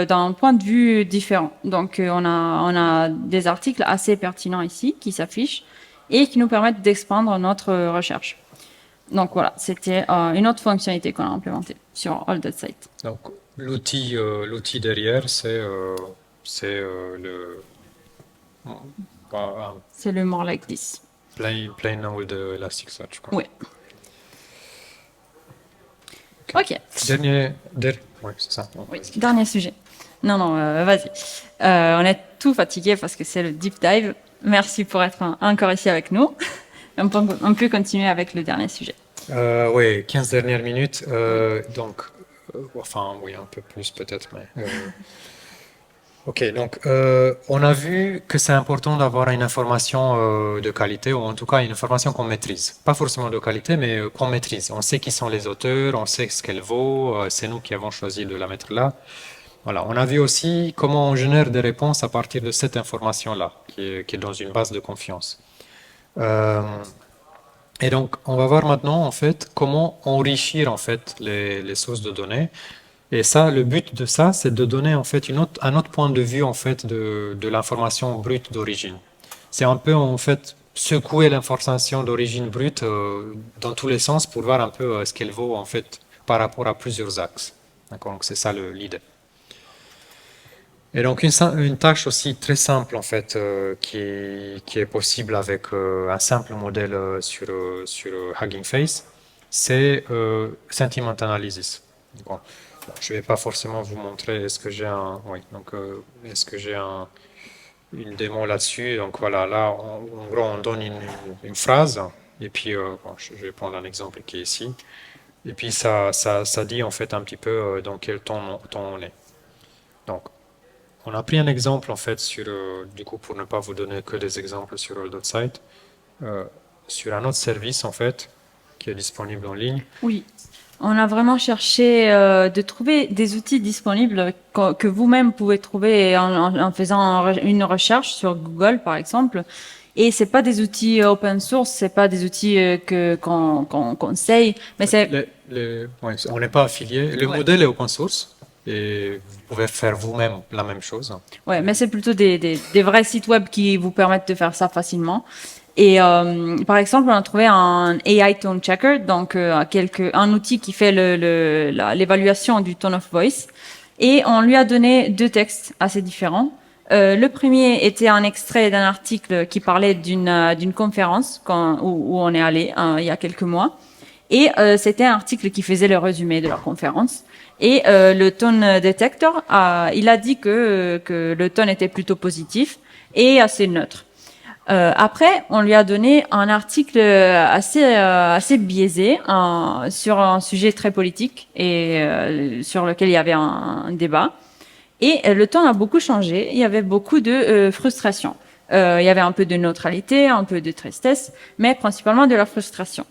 Speaker 1: d'un point de vue différent. Donc, on a des articles assez pertinents ici qui s'affichent et qui nous permettent d'expandre notre recherche. Donc voilà, c'était une autre fonctionnalité qu'on a implémentée sur All.Site.
Speaker 2: Donc l'outil derrière c'est le un
Speaker 1: C'est le More Like This.
Speaker 2: plain old Elasticsearch quoi.
Speaker 1: Oui. Ok.
Speaker 2: Ouais, c'est ça.
Speaker 1: Oui, dernier sujet. Non, vas-y. On est tout fatigué parce que c'est le deep dive. Merci pour être encore ici avec nous. On peut continuer avec le dernier sujet.
Speaker 2: Oui, 15 dernières minutes. Donc, enfin, oui, un peu plus peut-être, mais. Ok, donc on a vu que c'est important d'avoir une information de qualité, ou en tout cas une information qu'on maîtrise. Pas forcément de qualité, mais qu'on maîtrise. On sait qui sont les auteurs, on sait ce qu'elle vaut, c'est nous qui avons choisi de la mettre là. Voilà, on a vu aussi comment on génère des réponses à partir de cette information-là, qui est dans une base de confiance. Et donc, on va voir maintenant en fait comment enrichir en fait les sources de données. Et ça, le but de ça, c'est de donner en fait un autre point de vue en fait de l'information brute d'origine. C'est un peu en fait secouer l'information d'origine brute dans tous les sens pour voir un peu ce qu'elle vaut en fait par rapport à plusieurs axes. D'accord, donc c'est ça l'idée. Et donc une tâche aussi très simple en fait qui est possible avec un simple modèle sur Hugging Face, c'est sentiment analysis. Bon. Je ne vais pas forcément vous montrer est-ce que j'ai est-ce que j'ai une démo là-dessus. Donc voilà, là en gros on donne une phrase et puis je vais prendre un exemple qui est ici. Et puis ça dit en fait un petit peu dans quel ton on est. Donc on a pris un exemple en fait sur, du coup pour ne pas vous donner que des exemples sur All.Site, sur un autre service en fait qui est disponible en ligne.
Speaker 1: Oui, on a vraiment cherché de trouver des outils disponibles que vous-même pouvez trouver en faisant une recherche sur Google par exemple, Et c'est pas des outils open source, c'est pas des outils qu'on conseille, mais c'est
Speaker 2: Ouais, on n'est pas affilié. Le
Speaker 1: Ouais.
Speaker 2: modèle est open source et vous pouvez faire vous-même la même chose.
Speaker 1: Ouais, mais c'est plutôt des vrais sites web qui vous permettent de faire ça facilement. Et par exemple, on a trouvé un AI tone checker, donc un outil qui fait l'évaluation du tone of voice. Et on lui a donné deux textes assez différents. Le premier était un extrait d'un article qui parlait d'une conférence où on est allé il y a quelques mois. Et c'était un article qui faisait le résumé de la conférence. Et le tone detector, il a dit que le tone était plutôt positif et assez neutre. Après, on lui a donné un article assez biaisé sur un sujet très politique et sur lequel il y avait un débat. Et le ton a beaucoup changé. Il y avait beaucoup de frustration. Il y avait un peu de neutralité, un peu de tristesse, mais principalement de la frustration.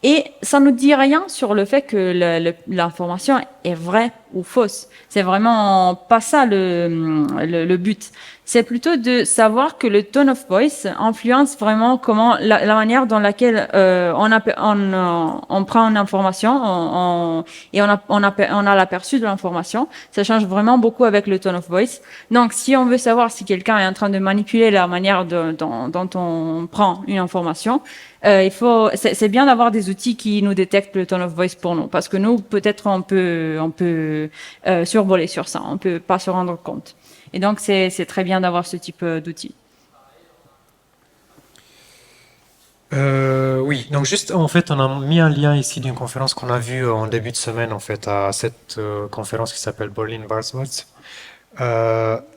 Speaker 1: Et ça nous dit rien sur le fait que l'information est vraie ou fausse. C'est vraiment pas ça le but. C'est plutôt de savoir que le tone of voice influence vraiment comment la manière dans laquelle on prend une information et on a l'aperçu de l'information. Ça change vraiment beaucoup avec le tone of voice. Donc, si on veut savoir si quelqu'un est en train de manipuler la manière dont on prend une information, c'est bien d'avoir des outils qui nous détectent le tone of voice pour nous, parce que nous, peut-être, on peut survoler sur ça, on peut pas se rendre compte. Et donc, c'est très bien d'avoir ce type d'outils.
Speaker 2: Oui, donc juste en fait, on a mis un lien ici d'une conférence qu'on a vue en début de semaine en fait à cette conférence qui s'appelle Berlin Buzzwords.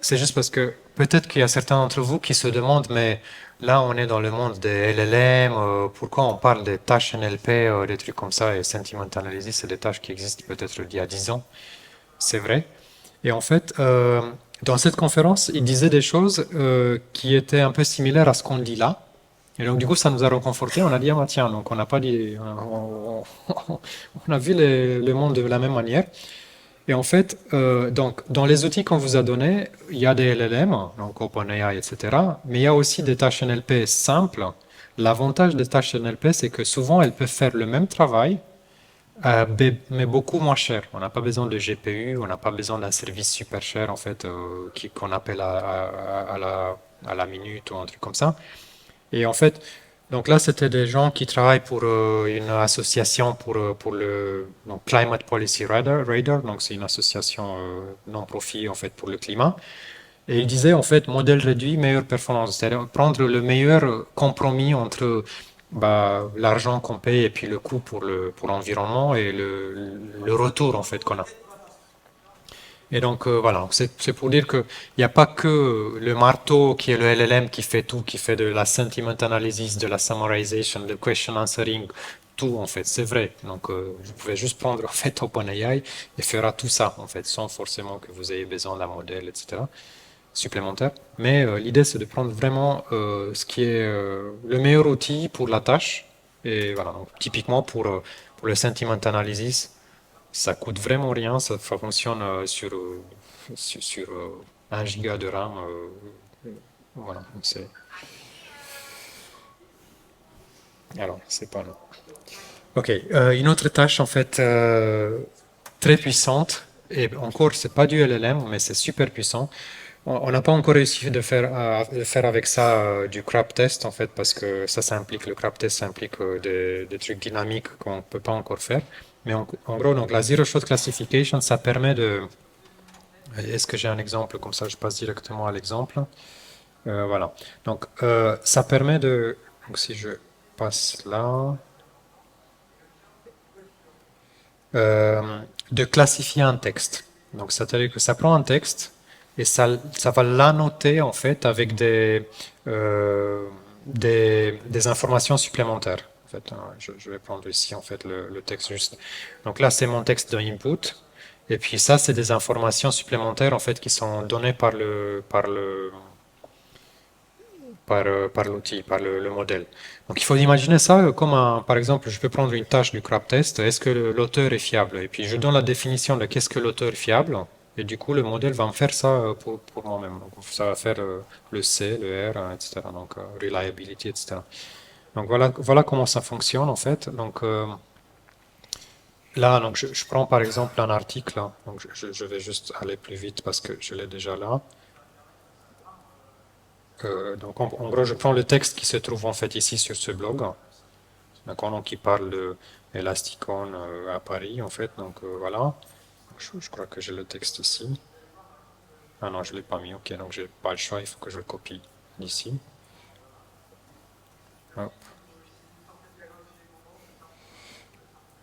Speaker 2: C'est juste parce que peut-être qu'il y a certains d'entre vous qui se demandent, mais là on est dans le monde des LLM, pourquoi on parle des tâches NLP, des trucs comme ça, et Sentiment Analysis, c'est des tâches qui existent peut-être il y a 10 ans, c'est vrai. Et en fait, dans cette conférence, il disait des choses qui étaient un peu similaires à ce qu'on dit là. Et donc, du coup, ça nous a reconforté. On a dit, ah, bah, tiens, donc on n'a pas dit, on a vu le monde de la même manière. Et en fait, donc, dans les outils qu'on vous a donnés, il y a des LLM, donc OpenAI, etc. Mais il y a aussi des tâches NLP simples. L'avantage des tâches NLP, c'est que souvent, elles peuvent faire le même travail, mais beaucoup moins cher. On n'a pas besoin de GPU, on n'a pas besoin d'un service super cher, en fait, qu'on appelle à la minute ou un truc comme ça. Et en fait, donc là, c'était des gens qui travaillent pour une association pour le donc Climate Policy Radar, donc c'est une association non-profit en fait pour le climat. Et ils disaient en fait modèle réduit, meilleure performance, c'est-à-dire prendre le meilleur compromis entre l'argent qu'on paye et puis le coût pour l'environnement et le retour en fait qu'on a. Et donc voilà, c'est pour dire qu'il n'y a pas que le marteau qui est le LLM qui fait tout, qui fait de la sentiment analysis, de la summarization, de question answering, tout en fait, c'est vrai. Donc vous pouvez juste prendre en fait OpenAI et fera tout ça en fait, sans forcément que vous ayez besoin d'un modèle, etc. supplémentaire. Mais l'idée c'est de prendre vraiment ce qui est le meilleur outil pour la tâche. Et voilà, donc typiquement pour le sentiment analysis, ça coûte vraiment rien, ça fonctionne sur 1 giga de RAM. Voilà, donc c'est. Alors, c'est pas là. Ok, une autre tâche en fait très puissante, et encore, c'est pas du LLM, mais c'est super puissant. On n'a pas encore réussi de faire avec ça du crap test en fait, parce que ça implique, le crap test, ça implique des trucs dynamiques qu'on ne peut pas encore faire. Mais en gros, donc la Zero Shot Classification, ça permet de. Est-ce que j'ai un exemple comme ça? Je passe directement à l'exemple. Voilà. Donc, ça permet de. Donc, si je passe là. De classifier un texte. Donc, c'est-à-dire que ça prend un texte et ça va l'annoter en fait avec des informations supplémentaires. En fait, je vais prendre ici en fait le texte juste. Donc là, c'est mon texte d'input. Et puis ça, c'est des informations supplémentaires en fait qui sont données par l'outil, par le modèle. Donc il faut imaginer ça comme par exemple, je peux prendre une tâche du crap test. Est-ce que l'auteur est fiable? Et puis je donne la définition de qu'est-ce que l'auteur est fiable. Et du coup, le modèle va me faire ça pour moi-même. Donc, ça va faire le C, le R, etc. Donc, reliability, etc. Donc, voilà comment ça fonctionne, en fait. Donc, là, donc, je prends par exemple un article. Hein. Donc, je vais juste aller plus vite parce que je l'ai déjà là. Donc, en gros, je prends le texte qui se trouve en fait ici sur ce blog. D'accord, donc, il parle de Elasticon à Paris, en fait. Donc, voilà. Je crois que j'ai le texte ici. Ah non, je ne l'ai pas mis. Ok, donc j'ai pas le choix. Il faut que je le copie d'ici. Hop.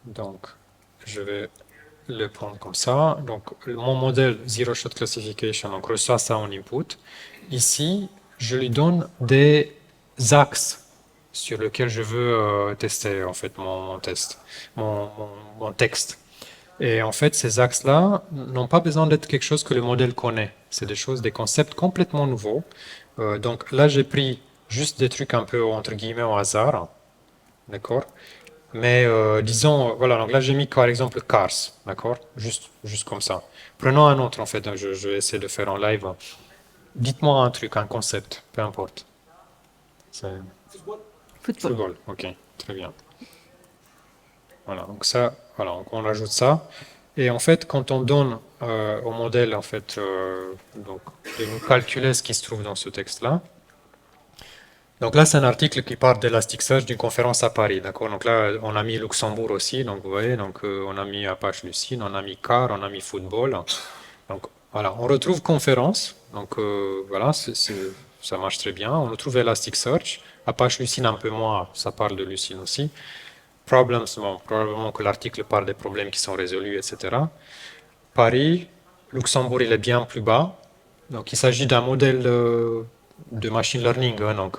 Speaker 2: Donc, je vais le prendre comme ça. Donc, mon modèle Zero Shot Classification donc, reçoit ça en input. Ici, je lui donne des axes sur lesquels je veux tester en fait mon test, mon texte. Et en fait, ces axes-là n'ont pas besoin d'être quelque chose que le modèle connaît. C'est des choses, des concepts complètement nouveaux. Donc là, j'ai pris juste des trucs un peu entre guillemets au hasard, d'accord? Mais disons, voilà, donc là j'ai mis par exemple Cars, d'accord? Juste comme ça. Prenons un autre en fait, hein, je vais essayer de faire en live. Dites-moi un truc, un concept, peu importe. C'est
Speaker 1: Football.
Speaker 2: football, ok, très bien. Voilà, donc ça, voilà, donc on ajoute ça. Et en fait, quand on donne au modèle en fait, donc, de nous calculer ce qui se trouve dans ce texte-là, donc là, c'est un article qui parle d'Elasticsearch d'une conférence à Paris, d'accord? Donc là, on a mis Luxembourg aussi, donc vous voyez, donc on a mis Apache Lucene, on a mis car, on a mis football. Donc voilà, on retrouve conférence, donc voilà, ça marche très bien. On retrouve Elasticsearch, Apache Lucene un peu moins, ça parle de Lucene aussi. Problems, bon, probablement que l'article parle des problèmes qui sont résolus, etc. Paris, Luxembourg, il est bien plus bas. Donc il s'agit d'un modèle de machine learning. Hein, donc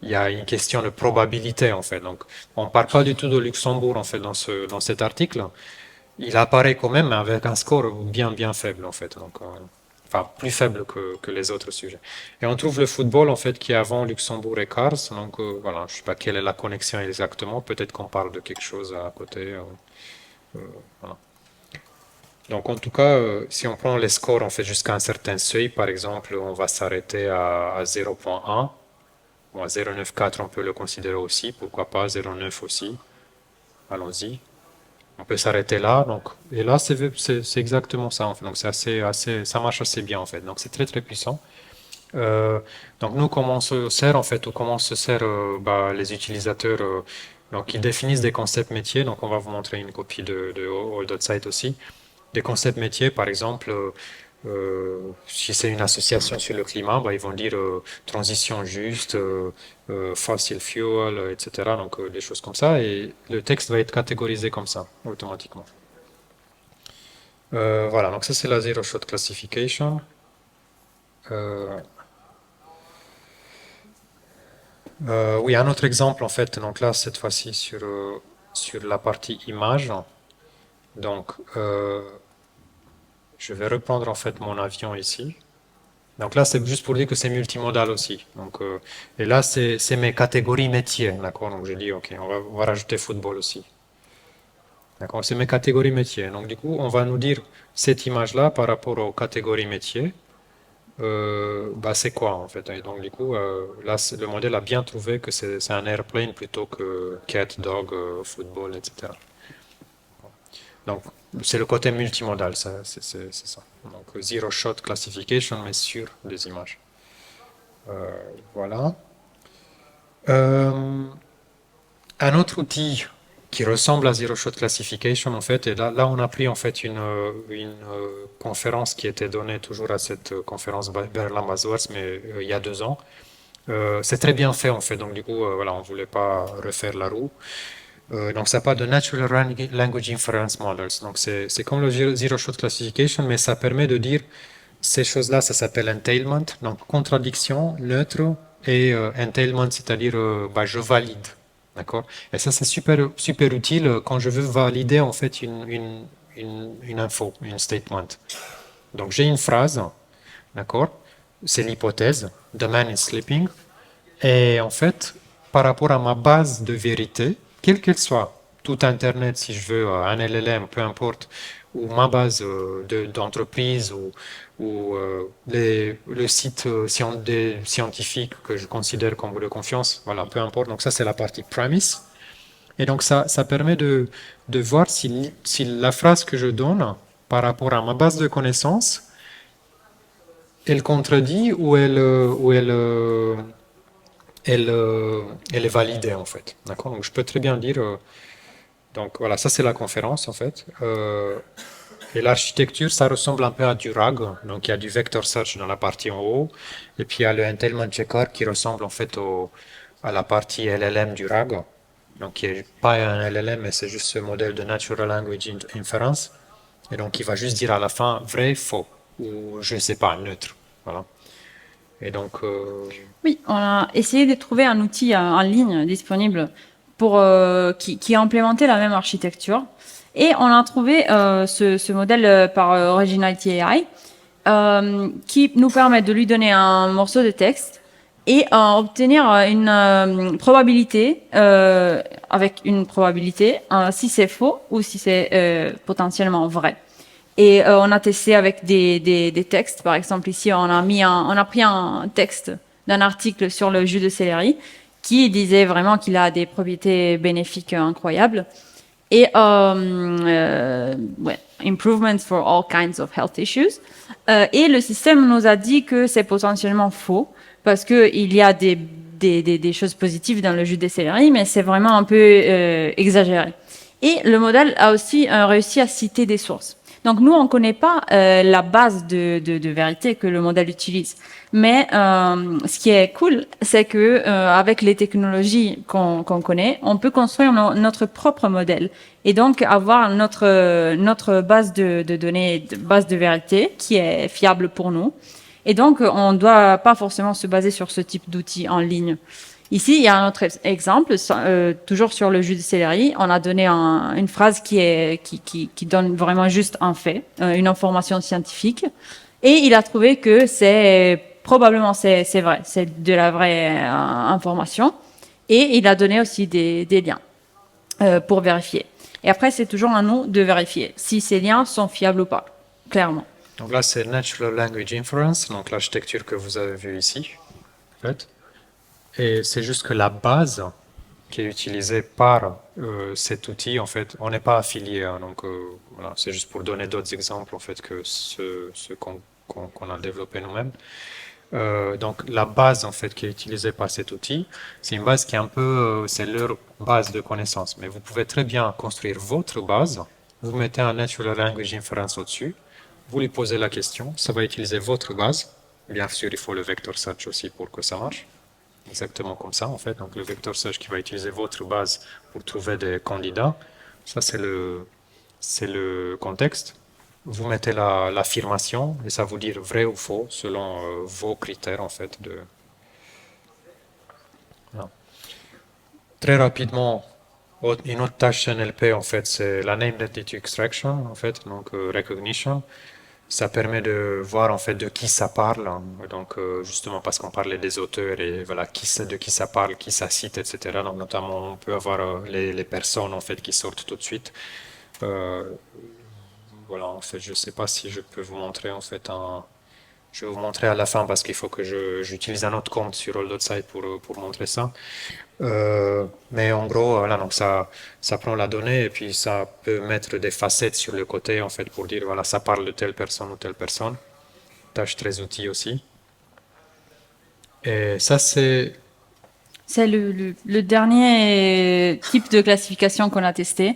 Speaker 2: il y a une question de probabilité en fait. Donc on ne parle pas du tout de Luxembourg en fait dans cet article. Il apparaît quand même avec un score bien faible en fait. Donc, enfin plus faible que les autres sujets. Et on trouve le football en fait qui est avant Luxembourg et Cars. Donc voilà, je sais pas quelle est la connexion exactement. Peut-être qu'on parle de quelque chose à côté. Voilà. Donc en tout cas, si on prend les scores en fait jusqu'à un certain seuil, par exemple, on va s'arrêter à 0.1. Bon, à 0.94 on peut le considérer aussi, pourquoi pas 0.9 aussi. Allons-y. On peut s'arrêter là. Donc, et là, c'est exactement ça. En fait. Donc ça marche assez bien en fait. Donc c'est très puissant. Donc nous, comment on se sert en fait, ou comment se sert les utilisateurs. Donc ils définissent des concepts métiers. Donc on va vous montrer une copie de All.site aussi. Des concepts métiers, par exemple, si c'est une association sur le climat, ils vont dire transition juste, fossil fuel, etc. Donc des choses comme ça, et le texte va être catégorisé comme ça, automatiquement. Voilà, donc ça c'est la Zero Shot Classification. Oui, un autre exemple en fait, donc là cette fois-ci sur la partie image. Donc je vais reprendre en fait mon avion ici. Donc là, c'est juste pour dire que c'est multimodal aussi. Donc, et là, c'est mes catégories métiers, d'accord? Donc j'ai dit, ok, on va rajouter football aussi. D'accord? C'est mes catégories métiers. Donc du coup, on va nous dire cette image-là par rapport aux catégories métiers. C'est quoi en fait? Et donc du coup, là, le modèle a bien trouvé que c'est un airplane plutôt que cat, dog, football, etc. Donc, c'est le côté multimodal, c'est ça. Donc, zero shot classification, mais sur des images. Voilà. Un autre outil qui ressemble à zero shot classification, en fait, et là on a pris en fait une conférence qui était donnée toujours à cette conférence Berlin-Buzzwords, mais il y a 2 ans. C'est très bien fait en fait, donc du coup, voilà, on ne voulait pas refaire la roue. Donc ça parle de Natural Language Inference Models. Donc c'est comme le Zero Shot Classification, mais ça permet de dire ces choses-là, ça s'appelle entailment, donc contradiction, neutre, et entailment, c'est-à-dire je valide. D'accord? Et ça c'est super utile quand je veux valider en fait une info, une statement. Donc j'ai une phrase, d'accord? C'est l'hypothèse, the man is sleeping. Et en fait, par rapport à ma base de vérité, quelle qu'elle soit, tout Internet, si je veux, un LLM, peu importe, ou ma base d'entreprise, ou le site scientifique que je considère comme de confiance, voilà, peu importe. Donc ça, c'est la partie premise. Et donc ça permet de voir si la phrase que je donne par rapport à ma base de connaissances, elle contredit ou elle est validée en fait. D'accord? Donc je peux très bien dire, donc voilà, ça c'est la conférence en fait. Et l'architecture, ça ressemble un peu à du RAG. Donc il y a du vector search dans la partie en haut, et puis il y a le entanglement checker qui ressemble en fait à la partie LLM du RAG. Donc qui n'est pas un LLM, mais c'est juste ce modèle de Natural Language Inference. Et donc il va juste dire à la fin vrai, faux, ou je ne sais pas, neutre. Voilà. Et donc,
Speaker 1: Oui, on a essayé de trouver un outil en ligne disponible pour qui a implémenté la même architecture. Et on a trouvé ce modèle par Originality AI qui nous permet de lui donner un morceau de texte et obtenir une probabilité avec une probabilité si c'est faux ou si c'est potentiellement vrai. Et on a testé avec des textes. Par exemple, ici, on a pris un texte d'un article sur le jus de céleri qui disait vraiment qu'il a des propriétés bénéfiques incroyables. Et ouais, improvements for all kinds of health issues. Et le système nous a dit que c'est potentiellement faux parce que il y a des choses positives dans le jus de céleri, mais c'est vraiment un peu exagéré. Et le modèle a aussi réussi à citer des sources. Donc nous, on ne connaît pas la base de vérité que le modèle utilise. Mais ce qui est cool, c'est que avec les technologies qu'on connaît, on peut construire notre propre modèle et donc avoir notre base de données, base de vérité qui est fiable pour nous. Et donc, on ne doit pas forcément se baser sur ce type d'outils en ligne. Ici, il y a un autre exemple, toujours sur le jus de céleri. On a donné une phrase qui donne vraiment juste un fait, une information scientifique. Et il a trouvé que probablement c'est vrai, c'est de la vraie information. Et il a donné aussi des liens pour vérifier. Et après, c'est toujours à nous de vérifier si ces liens sont fiables ou pas, clairement.
Speaker 2: donc là, c'est Natural Language Inference, donc l'architecture que vous avez vue ici, en fait. Et c'est juste que la base qui est utilisée par cet outil, en fait, on n'est pas affilié, hein, donc voilà, c'est juste pour donner d'autres exemples, en fait, que ce qu'on a développé nous-mêmes. Donc la base, en fait, qui est utilisée par cet outil, c'est une base qui est un peu, c'est leur base de connaissances. Mais vous pouvez très bien construire votre base, vous mettez un Natural Language Inference au-dessus, vous lui posez la question, ça va utiliser votre base. Bien sûr, il faut le vector search aussi pour que ça marche. Exactement comme ça, en fait. Donc, le vector search qui va utiliser votre base pour trouver des candidats. Ça, c'est le contexte. Vous mettez l'affirmation et ça vous dit vrai ou faux selon vos critères, en fait. Voilà. Très rapidement, une autre tâche NLP, en fait, c'est la Name Entity Extraction, en fait, donc Recognition. Ça permet de voir en fait de qui ça parle, hein. Donc justement parce qu'on parlait des auteurs et voilà de qui ça parle, qui ça cite, etc. Donc notamment on peut avoir les personnes en fait qui sortent tout de suite. Voilà, en fait je sais pas si je peux vous montrer en fait je vais vous montrer à la fin parce qu'il faut que j'utilise un autre compte sur All.site pour montrer ça. Mais en gros, voilà, donc ça prend la donnée et puis ça peut mettre des facettes sur le côté en fait pour dire voilà, ça parle de telle personne ou telle personne. Tâche très outil aussi. Et ça c'est
Speaker 1: C'est le dernier type de classification qu'on a testé.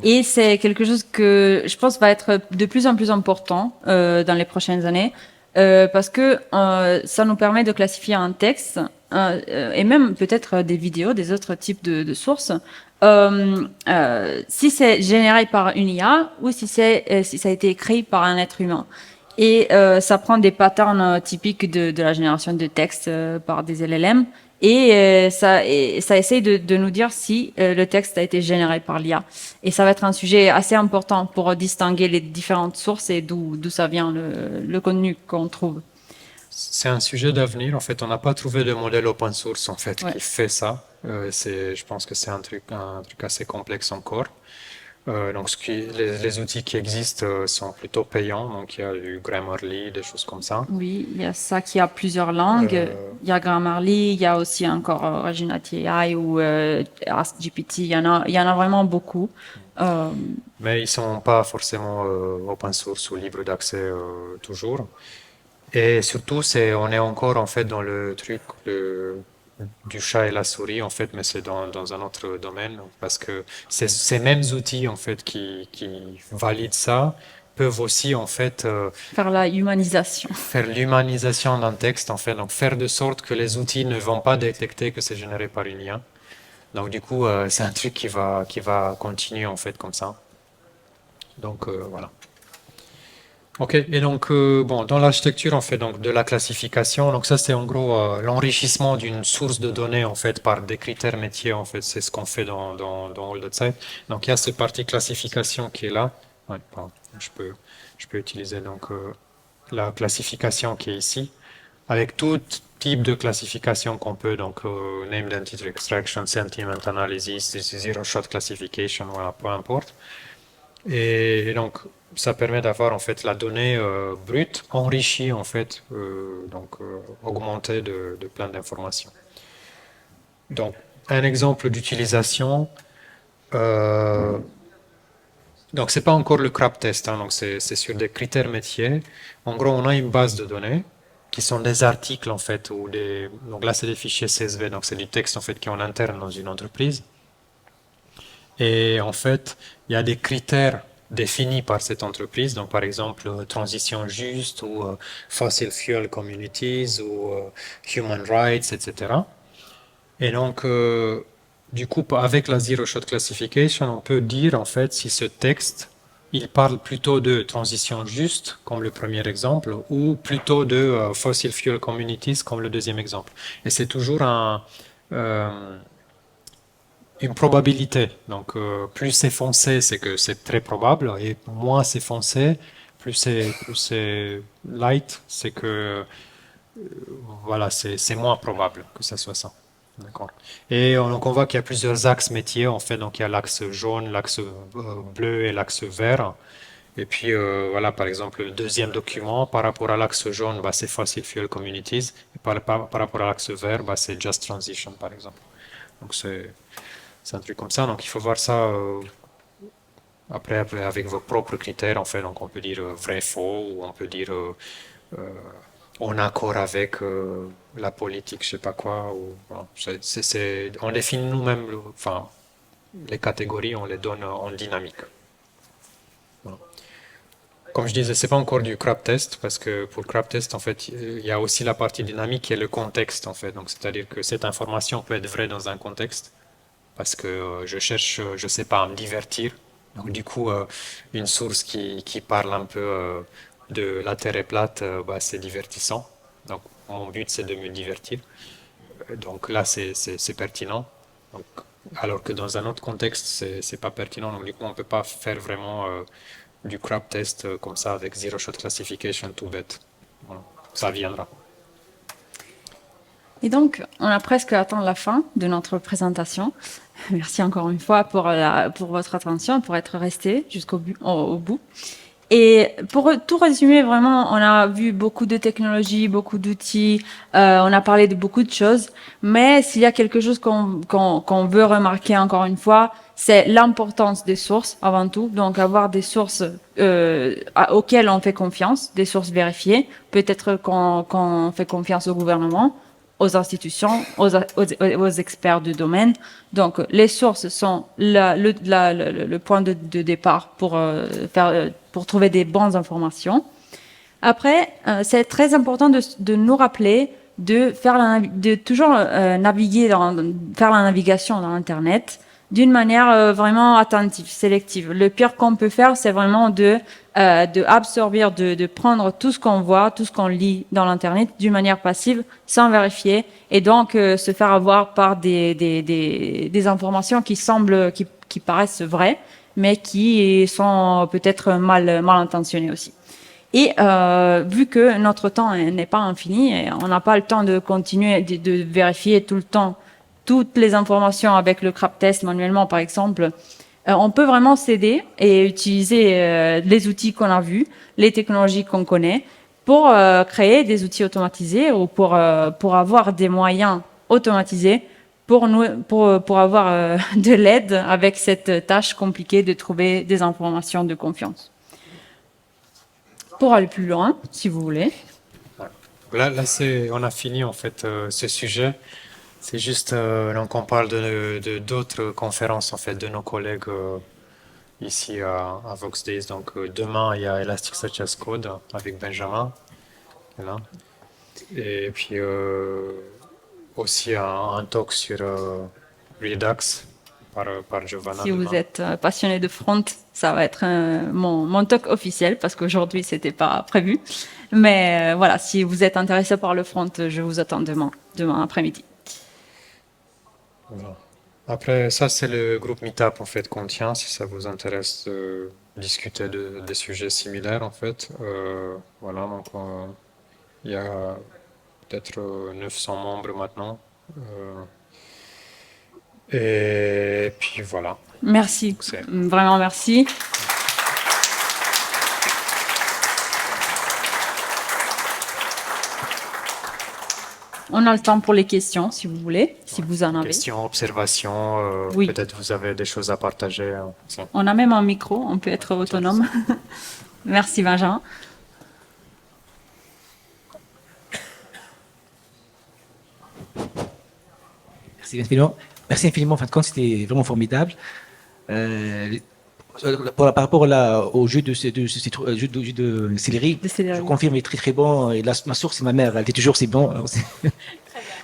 Speaker 1: Et c'est quelque chose que je pense va être de plus en plus important dans les prochaines années parce que ça nous permet de classifier un texte et même peut-être des vidéos, des autres types de sources, si c'est généré par une IA ou si ça a été écrit par un être humain. Et ça prend des patterns typiques de la génération de texte par des LLM. Et ça essaye de nous dire si le texte a été généré par l'IA. Et ça va être un sujet assez important pour distinguer les différentes sources et d'où ça vient le contenu qu'on trouve.
Speaker 2: un sujet d'avenir. En fait, on n'a pas trouvé de modèle open source en fait
Speaker 1: Ouais.
Speaker 2: qui fait ça. Je pense que c'est un truc assez complexe encore. Donc, les outils qui existent sont plutôt payants. Donc, il y a du Grammarly, des choses comme ça.
Speaker 1: Oui, il y a ça qui a plusieurs langues. Il y a Grammarly, il y a aussi encore Originati AI ou AskGPT. Il y en a vraiment beaucoup. Euh,
Speaker 2: Mais ils sont pas forcément open source ou libres d'accès toujours. Et surtout, on est encore en fait dans le truc du chat et la souris en fait, mais c'est dans un autre domaine parce que ces mêmes outils en fait qui valident ça peuvent aussi en fait
Speaker 1: faire la humanisation.
Speaker 2: faire l'humanisation d'un texte en fait, donc faire de sorte que les outils ne vont pas détecter que c'est généré par une IA. Donc du coup, c'est un truc qui va continuer en fait comme ça. Donc voilà. Ok, et donc bon, dans l'architecture on fait donc de la classification. Donc ça c'est en gros l'enrichissement d'une source de données en fait par des critères métiers en fait. C'est ce qu'on fait dans All That Site. Donc il y a cette partie classification qui est là. Ouais, pardon, je peux utiliser donc la classification qui est ici avec tout type de classification qu'on peut. Donc named entity extraction, sentiment analysis, zero shot classification, voilà, peu importe. Et donc, ça permet d'avoir en fait la donnée brute enrichie en fait, augmentée de plein d'informations. Donc, un exemple d'utilisation. Donc, c'est pas encore le CRAP test, hein, donc c'est sur des critères métiers. En gros, on a une base de données qui sont des articles en fait, donc là c'est des fichiers CSV, donc c'est du texte en fait qui est en interne dans une entreprise. Et en fait, il y a des critères définis par cette entreprise, donc par exemple transition juste ou fossil fuel communities ou human rights, etc. Et donc, du coup, avec la zero shot classification, on peut dire en fait si ce texte il parle plutôt de transition juste, comme le premier exemple, ou plutôt de fossil fuel communities, comme le deuxième exemple. Et c'est toujours une probabilité. Donc, plus c'est foncé, c'est que c'est très probable, et moins c'est foncé, plus c'est light, c'est que voilà, c'est moins probable que ça soit ça. D'accord. Et donc on voit qu'il y a plusieurs axes métiers en fait. Donc il y a l'axe jaune, l'axe bleu et l'axe vert. Et puis voilà, par exemple, le deuxième document par rapport à l'axe jaune, bah, c'est Fossil Fuel Communities. Et par rapport à l'axe vert, bah, c'est Just Transition, par exemple. Donc c'est un truc comme ça. Donc il faut voir ça après avec vos propres critères en fait. Donc on peut dire vrai, faux, ou on peut dire euh, en accord avec la politique, je sais pas quoi. Ou, voilà. On définit nous-mêmes, enfin, les catégories, on les donne en dynamique. Voilà. Comme je disais, c'est pas encore du crap test parce que pour crap test, en fait, il y a aussi la partie dynamique qui est le contexte, en fait. Donc, c'est-à-dire que cette information peut être vraie dans un contexte parce que je cherche, je sais pas, à me divertir. Donc, du coup, une source qui parle un peu de la Terre est plate, bah, c'est divertissant. Donc, mon but, c'est de me divertir. Donc là, c'est pertinent. Donc, alors que dans un autre contexte, c'est pas pertinent. Donc, du coup, on peut pas faire vraiment du crap test comme ça avec zero shot classification tout bête. Voilà. Ça viendra.
Speaker 1: Et donc, on a presque atteint la fin de notre présentation. Merci encore une fois pour votre attention, pour être resté au bout. Et pour tout résumer, vraiment, on a vu beaucoup de technologies, beaucoup d'outils, on a parlé de beaucoup de choses, mais s'il y a quelque chose qu'on veut remarquer encore une fois, c'est l'importance des sources avant tout. Donc avoir des sources auxquelles on fait confiance, des sources vérifiées. Peut-être qu'on fait confiance au gouvernement, aux institutions, aux experts du domaine. Donc, les sources sont le point de départ pour trouver des bonnes informations. Après, c'est très important de nous rappeler de toujours naviguer faire la navigation dans Internet d'une manière vraiment attentive, sélective. Le pire qu'on peut faire, c'est vraiment de absorber, de prendre tout ce qu'on voit, tout ce qu'on lit dans l'internet d'une manière passive, sans vérifier, et donc se faire avoir par des informations qui paraissent vraies, mais qui sont peut-être mal intentionnées aussi. Et vu que notre temps n'est pas infini, et on n'a pas le temps de continuer de vérifier tout le temps toutes les informations avec le crap test manuellement, par exemple, on peut vraiment s'aider et utiliser les outils qu'on a vus, les technologies qu'on connaît, pour créer des outils automatisés ou pour avoir des moyens automatisés pour avoir de l'aide avec cette tâche compliquée de trouver des informations de confiance. Pour aller plus loin, si vous voulez.
Speaker 2: Là, on a fini en fait ce sujet. C'est juste, donc on parle d'autres conférences en fait de nos collègues ici à VoxDays. Donc demain il y a Elasticsearch as Code avec Benjamin. Voilà. Et puis aussi un talk sur Redux par Giovanna.
Speaker 1: Si
Speaker 2: demain.
Speaker 1: vous êtes passionné de front, ça va être mon talk officiel parce qu'aujourd'hui c'était pas prévu. Mais voilà, si vous êtes intéressé par le front, je vous attends demain après-midi.
Speaker 2: Voilà. Après, ça, c'est le groupe Meetup en fait qu'on tient, si ça vous intéresse de discuter des sujets similaires en fait. Voilà, donc il y a peut-être 900 membres maintenant. Et puis voilà.
Speaker 1: Merci,
Speaker 2: C'est-
Speaker 1: vraiment merci. On a le temps pour les questions, si vous voulez, si vous en avez.
Speaker 2: Questions, observations,
Speaker 1: Oui.
Speaker 2: peut-être vous avez des choses à partager. Ça.
Speaker 1: On a même un micro, on peut être autonome. Merci Benjamin.
Speaker 5: Merci infiniment. Merci infiniment. En fin de compte, c'était vraiment formidable. Par rapport au jus de céleri,
Speaker 1: De céleri.
Speaker 5: je confirme, il est très très bon. Et ma source, c'est ma mère. Elle dit toujours c'est bon. Alors,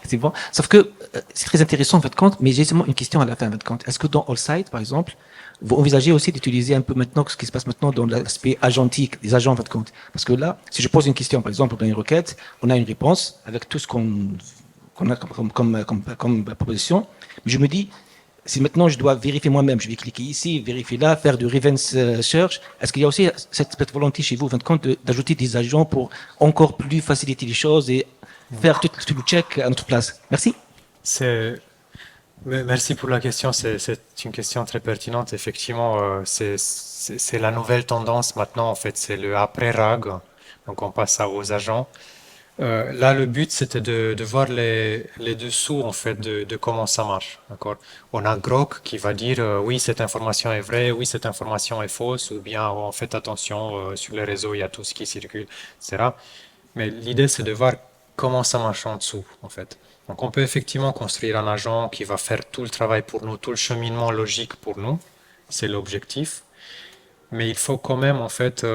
Speaker 5: c'est bon. Sauf que c'est très intéressant en fin de compte. Mais j'ai seulement une question à la fin en fin de compte. Est-ce que dans AllSight, par exemple, vous envisagez aussi d'utiliser un peu maintenant ce qui se passe maintenant dans l'aspect agentique, des agents en fin de compte? Parce que là, si je pose une question, par exemple, dans une requête, on a une réponse avec tout ce qu'on a comme proposition. Mais je me dis, si maintenant je dois vérifier moi-même, je vais cliquer ici, vérifier là, faire du reverse search, est-ce qu'il y a aussi cette volonté chez vous, en fin de compte, d'ajouter des agents pour encore plus faciliter les choses et faire tout le check à notre place? Merci.
Speaker 2: Merci pour la question, c'est une question très pertinente. Effectivement, c'est la nouvelle tendance maintenant, en fait, c'est le après RAG, donc on passe aux agents. Là, le but, c'était de voir les dessous, en fait, de comment ça marche. D'accord? On a Grok qui va dire oui, cette information est vraie, oui, cette information est fausse, ou bien on fait attention, sur les réseaux, il y a tout ce qui circule, etc. Mais l'idée, c'est de voir comment ça marche en dessous, en fait. Donc, on peut effectivement construire un agent qui va faire tout le travail pour nous, tout le cheminement logique pour nous. C'est l'objectif. Mais il faut quand même, en fait,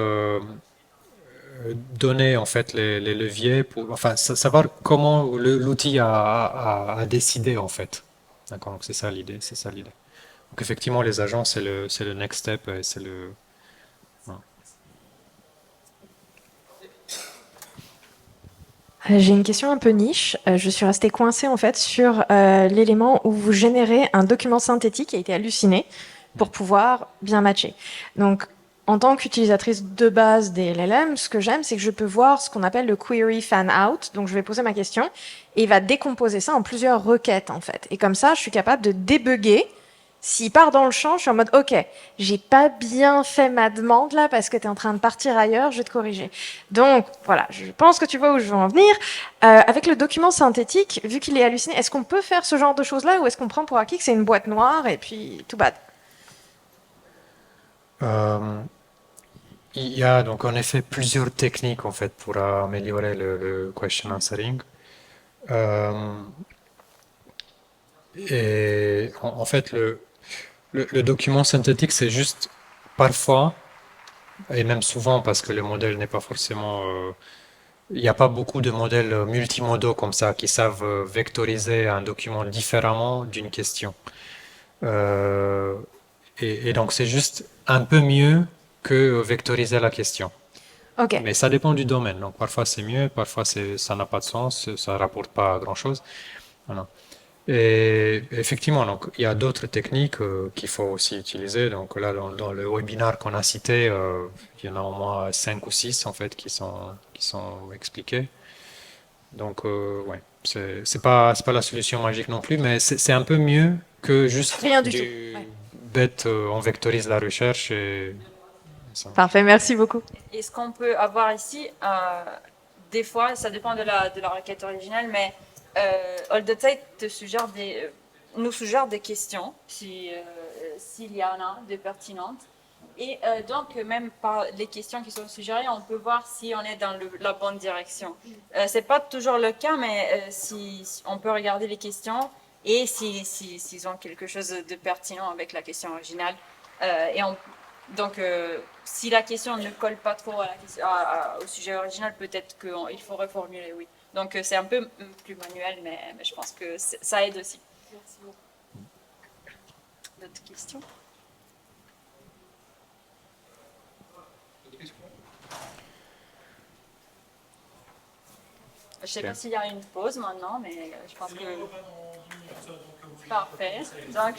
Speaker 2: donner en fait les leviers pour enfin savoir comment l'outil a décidé en fait. D'accord, donc c'est ça l'idée, Donc effectivement les agents c'est le next step et c'est le voilà.
Speaker 3: J'ai une question un peu niche. Je suis restée coincée en fait sur l'élément où vous générez un document synthétique qui a été halluciné pour pouvoir bien matcher. Donc, en tant qu'utilisatrice de base des LLM, ce que j'aime, c'est que je peux voir ce qu'on appelle le query fan out. Donc, je vais poser ma question et il va décomposer ça en plusieurs requêtes en fait. Et comme ça, je suis capable de débugger. S'il part dans le champ, je suis en mode, OK, j'ai pas bien fait ma demande là parce que tu es en train de partir ailleurs, je vais te corriger. Donc, voilà, je pense que tu vois où je veux en venir. Avec le document synthétique, vu qu'il est halluciné, est-ce qu'on peut faire ce genre de choses-là ou est-ce qu'on prend pour acquis que c'est une boîte noire et puis tout bad?
Speaker 2: Il y a donc en effet plusieurs techniques en fait pour améliorer le question answering. Et en fait le document synthétique, c'est juste parfois, et même souvent parce que le modèle n'est pas forcément... il n'y a pas beaucoup de modèles multimodaux comme ça qui savent vectoriser un document différemment d'une question. Et donc c'est juste un peu mieux que vectoriser la question.
Speaker 3: OK.
Speaker 2: Mais ça dépend du domaine. Donc parfois c'est mieux, parfois ça n'a pas de sens, ça rapporte pas grand-chose. Voilà. Et effectivement, donc, il y a d'autres techniques qu'il faut aussi utiliser. Donc là, dans le webinaire qu'on a cité, il y en a au moins 5 ou 6 en fait qui sont expliqués. Donc, ouais, c'est pas la solution magique non plus, mais c'est un peu mieux que juste
Speaker 3: Rien du
Speaker 2: du
Speaker 3: tout. Ouais.
Speaker 2: bête, on vectorise la recherche et ça.
Speaker 3: Parfait, merci beaucoup.
Speaker 1: Et ce qu'on peut avoir ici, des fois, ça dépend de la requête originale, mais All the Tide te suggère nous suggère des questions, s'il y en a de pertinentes. Et donc, même par les questions qui sont suggérées, on peut voir si on est dans la bonne direction. C'est pas toujours le cas, mais si on peut regarder les questions et s'ils ont quelque chose de pertinent avec la question originale. Donc, si la question ne colle pas trop au sujet original, peut-être qu'il faut reformuler, oui. Donc, c'est un peu plus manuel, mais je pense que ça aide aussi. Merci beaucoup. D'autres questions? Je ne sais pas s'il y a une pause maintenant, mais je pense que... Parfait. Donc,